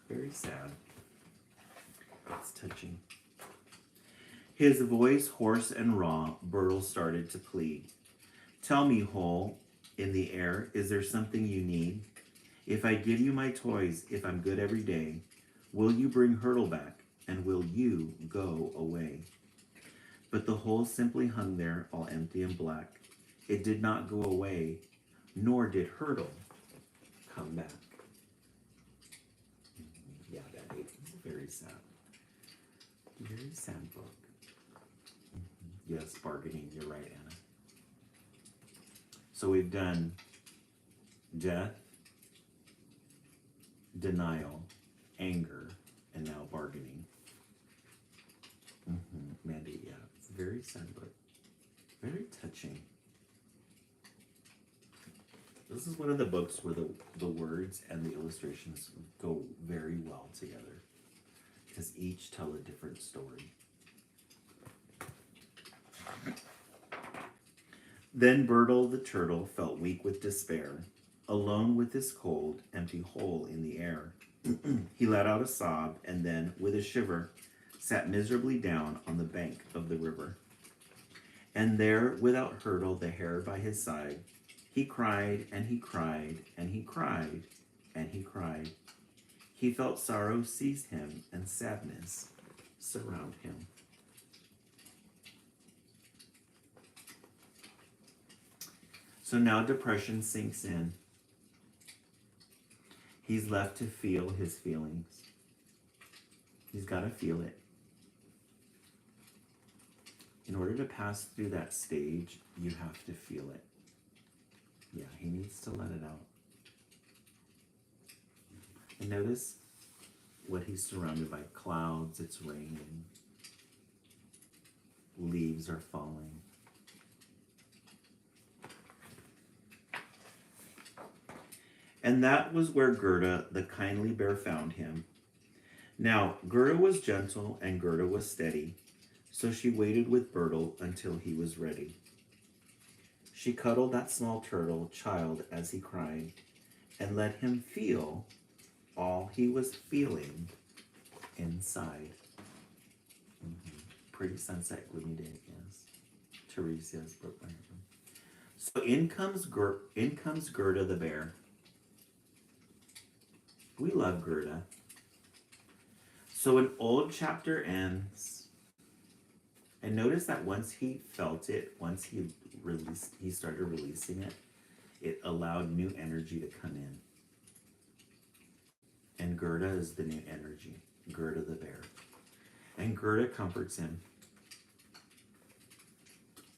Very sad. It's touching. His voice hoarse and raw, Bertle started to plead. "Tell me, hole in the air, is there something you need? If I give you my toys, if I'm good every day, will you bring Hurtle back, and will you go away?" But the hole simply hung there, all empty and black. It did not go away, nor did Hurdle come back. Yeah, that is very sad. Very sad book. Yes, bargaining. You're right, Anna. So we've done death, denial, anger, and now bargaining. Mandy, yeah, it's a very sad book. Very touching. This is one of the books where the words and the illustrations go very well together, because each tell a different story. Then Bertle the turtle felt weak with despair, alone with this cold, empty hole in the air. He let out a sob, and then, with a shiver, sat miserably down on the bank of the river. And there, without Hurdle the hare by his side, he cried, and he cried, and he cried, and he cried. He felt sorrow seize him, and sadness surround him. So now depression sinks in. He's left to feel his feelings. He's got to feel it. In order to pass through that stage, you have to feel it. Yeah, he needs to let it out. And notice what he's surrounded by. Clouds, it's raining. Leaves are falling. And that was where Gerda, the kindly bear, found him. Now, Gerda was gentle and Gerda was steady, so she waited with Bertle until he was ready. She cuddled that small turtle child as he cried, and let him feel all he was feeling inside. Pretty sunset, gloomy day, yes. Teresia's book. So in comes Gerda the bear. We love Gerda. So an old chapter ends, and notice that once he felt it, once he started releasing it, it allowed new energy to come in. And Gerda is the new energy, Gerda the bear. And Gerda comforts him.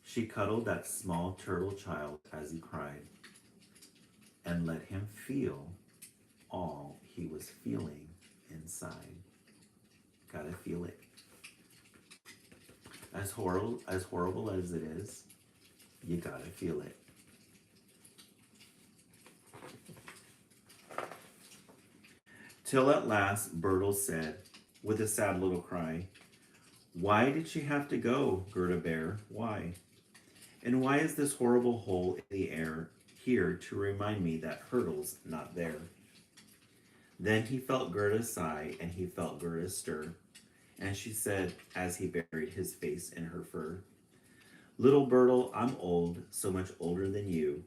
She cuddled that small turtle child as he cried, and let him feel all he was feeling inside. Gotta feel it. As horrible as it is, you gotta feel it. Till at last Bertle said, with a sad little cry, "Why did she have to go, Gerda bear? Why? And why is this horrible hole in the air here to remind me that Hurdle's not there?" Then he felt Gerda sigh, and he felt Gerda stir, and she said, as he buried his face in her fur, "Little Bertle, I'm old, so much older than you.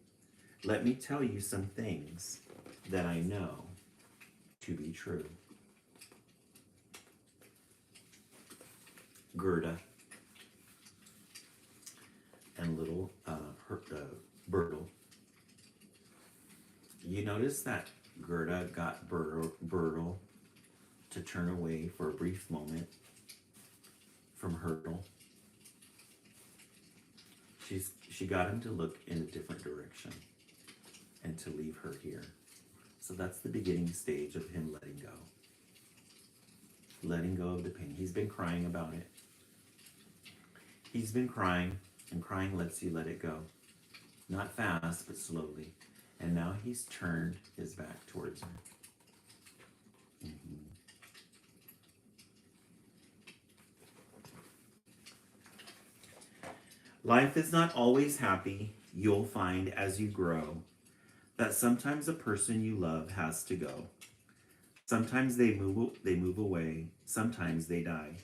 Let me tell you some things that I know to be true." Gerda and little Bertle. You notice that Gerda got Bertle to turn away for a brief moment from Hurdle. She got him to look in a different direction and to leave her here. So that's the beginning stage of him letting go. Letting go of the pain. He's been crying about it. He's been crying, and crying lets you let it go. Not fast, but slowly. And now he's turned his back towards her. Life is not always happy. You'll find as you grow that sometimes a person you love has to go. Sometimes they move away. Sometimes they die.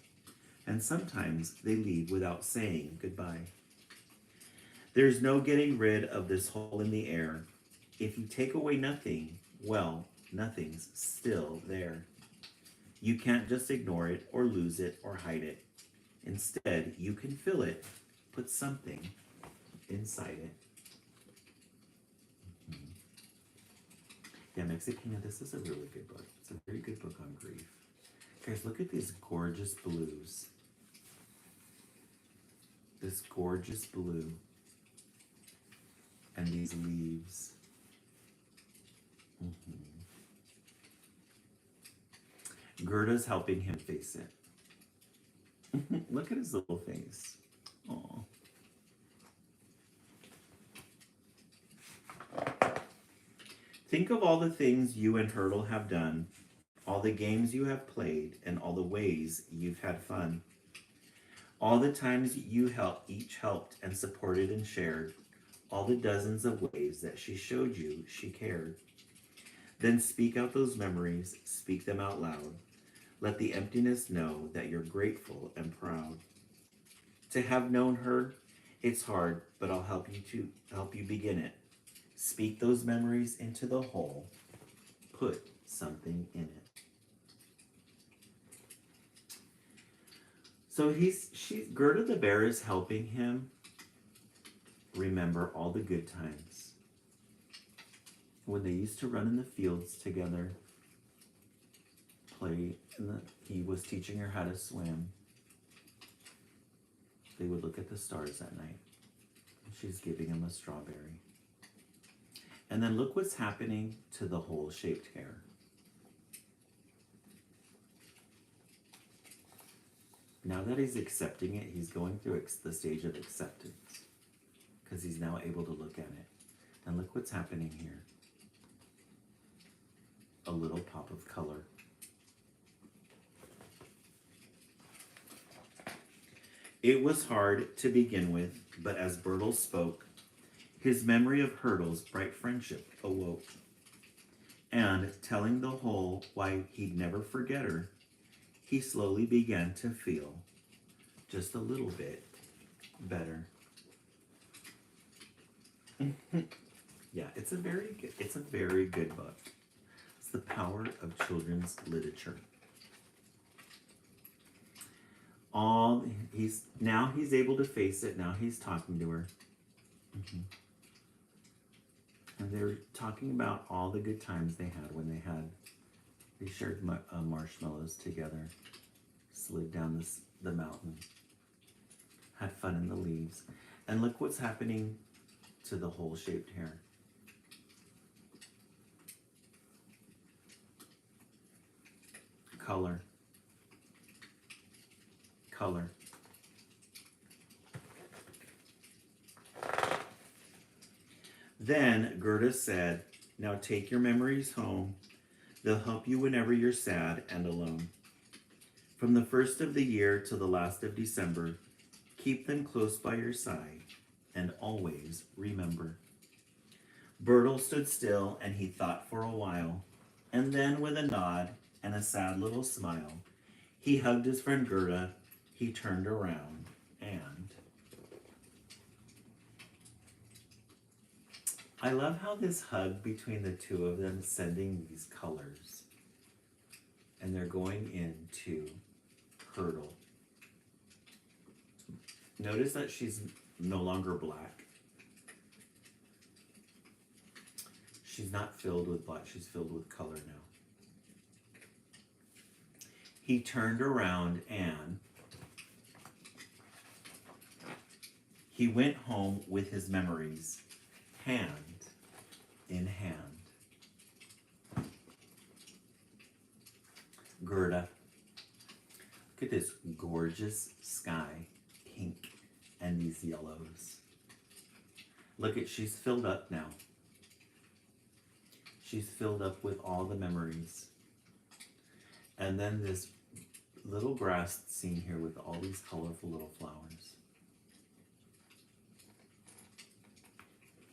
And sometimes they leave without saying goodbye. There's no getting rid of this hole in the air. If you take away nothing, well, nothing's still there. You can't just ignore it or lose it or hide it. Instead, you can fill it, put something inside it. Yeah, Mexicana, this is a really good book. It's a very good book on grief. Guys, look at these gorgeous blues. This gorgeous blue. And these leaves. Gerda's helping him face it. Look at his little face. Aww. Think of all the things you and Hurdle have done, all the games you have played, and all the ways you've had fun. All the times you each helped and supported and shared, all the dozens of ways that she showed you she cared. Then speak out those memories, speak them out loud. Let the emptiness know that you're grateful and proud. To have known her, it's hard, but I'll help you begin it. Speak those memories into the whole. Put something in it. So Gerda the bear is helping him remember all the good times. When they used to run in the fields together, play, he was teaching her how to swim. They would look at the stars at night. She's giving him a strawberry. And then look what's happening to the hole-shaped hair. Now that he's accepting it, he's going through the stage of acceptance because he's now able to look at it. And look what's happening here. A little pop of color. It was hard to begin with, but as Bertle spoke, his memory of Hurdle's bright friendship awoke. And telling the whole why he'd never forget her, he slowly began to feel just a little bit better. Yeah, it's a very good book. It's the power of children's literature. He's able to face it. Now he's talking to her. And they're talking about all the good times they had when they shared marshmallows together, slid down the mountain, had fun in the leaves. And look what's happening to the hole-shaped hair. Color. Color. Then Gerda said, "Now take your memories home. They'll help you whenever you're sad and alone. From the first of the year to the last of December, keep them close by your side and always remember." Bertle stood still and he thought for a while, and then with a nod and a sad little smile, he hugged his friend Gerda. He turned around and... I love how this hug between the two of them is sending these colors. And they're going into Hurdle. Notice that she's no longer black. She's not filled with black, she's filled with color now. He turned around and he went home with his memories, hand in hand. Gerda, look at this gorgeous sky, pink, and these yellows. Look at, she's filled up now. She's filled up with all the memories. And then this little grass scene here with all these colorful little flowers.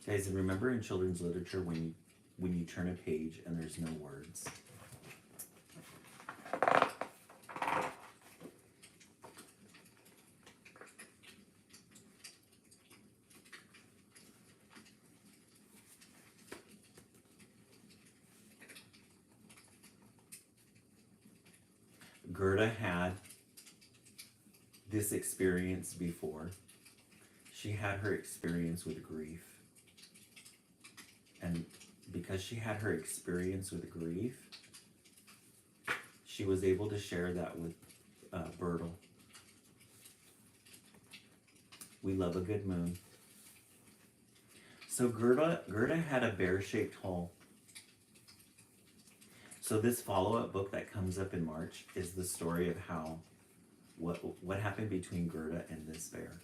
Guys, and remember in children's literature when you turn a page and there's no words. Gerda had this experience before. She had her experience with grief. And because she had her experience with grief, she was able to share that with Bertle. We love a good moon. So Gerda had a bear-shaped hole. So this follow-up book that comes up in March is the story of how, what happened between Gerda and this bear.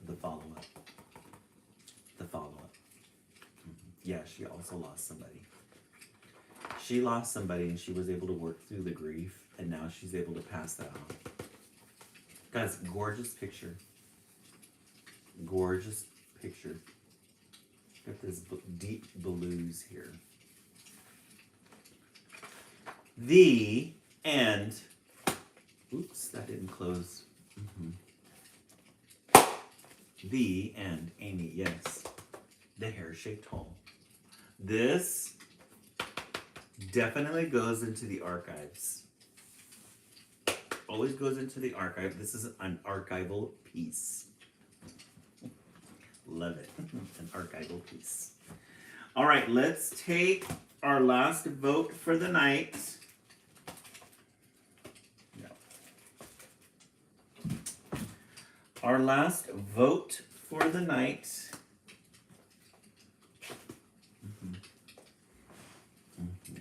The follow-up. The follow-up. Yeah, she also lost somebody. She lost somebody and she was able to work through the grief, and now she's able to pass that on. Guys, gorgeous picture. Gorgeous picture. Got this deep blues here. The end. Oops, that didn't close. The end. Amy, yes. The hair-shaped hole. This definitely goes into the archives. Always goes into the archive. This is an archival piece. Love it. An archival piece. All right, let's take our last vote for the night. No. Our last vote for the night.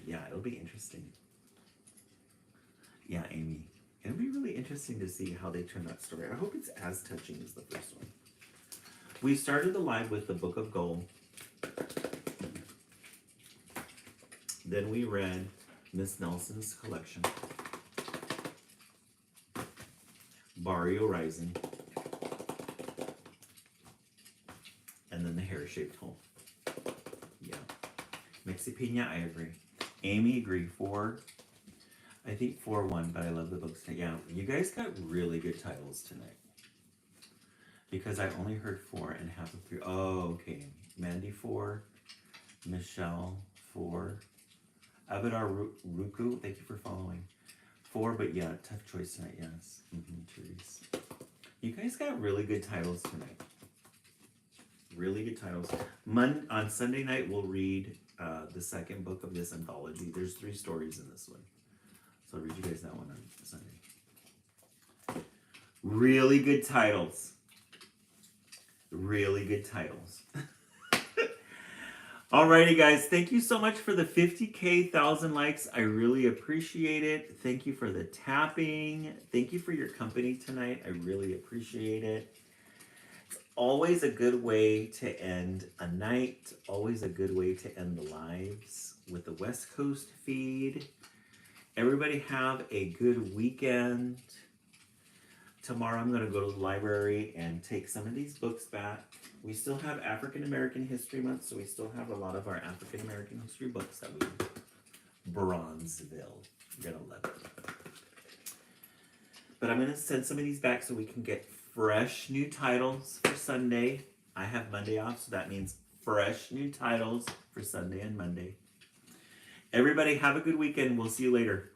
Yeah, it'll be interesting. Yeah, Amy. It'll be really interesting to see how they turn that story. I hope it's as touching as the first one. We started the live with the Book of Gold. Then we read Miss Nelson's collection. Barrio Rising. And then the hair-shaped hole. Yeah. Mexi Pina, I agree. Amy agreed 4. I think 4-1, but I love the books. Yeah, you guys got really good titles tonight. Because I only heard 4 and half of 3. Oh, okay. Mandy 4. Michelle 4. Abadar Ruku, thank you for following. 4, but yeah, tough choice tonight, yes. Therese. You guys got really good titles tonight. Really good titles. On Sunday night, we'll read the second book of this anthology. There's 3 stories in this one. So I'll read you guys that one on Sunday. Really good titles. Really good titles. Alrighty, guys. Thank you so much for the 50K 1,000 likes. I really appreciate it. Thank you for the tapping. Thank you for your company tonight. I really appreciate it. It's always a good way to end a night. Always a good way to end the lives with the West Coast feed. Everybody have a good weekend. Tomorrow I'm going to go to the library and take some of these books back. We still have African American History Month, so we still have a lot of our African American history books that we Bronzeville. You're going to love it. But I'm going to send some of these back so we can get fresh new titles for Sunday. I have Monday off, so that means fresh new titles for Sunday and Monday. Everybody have a good weekend. We'll see you later.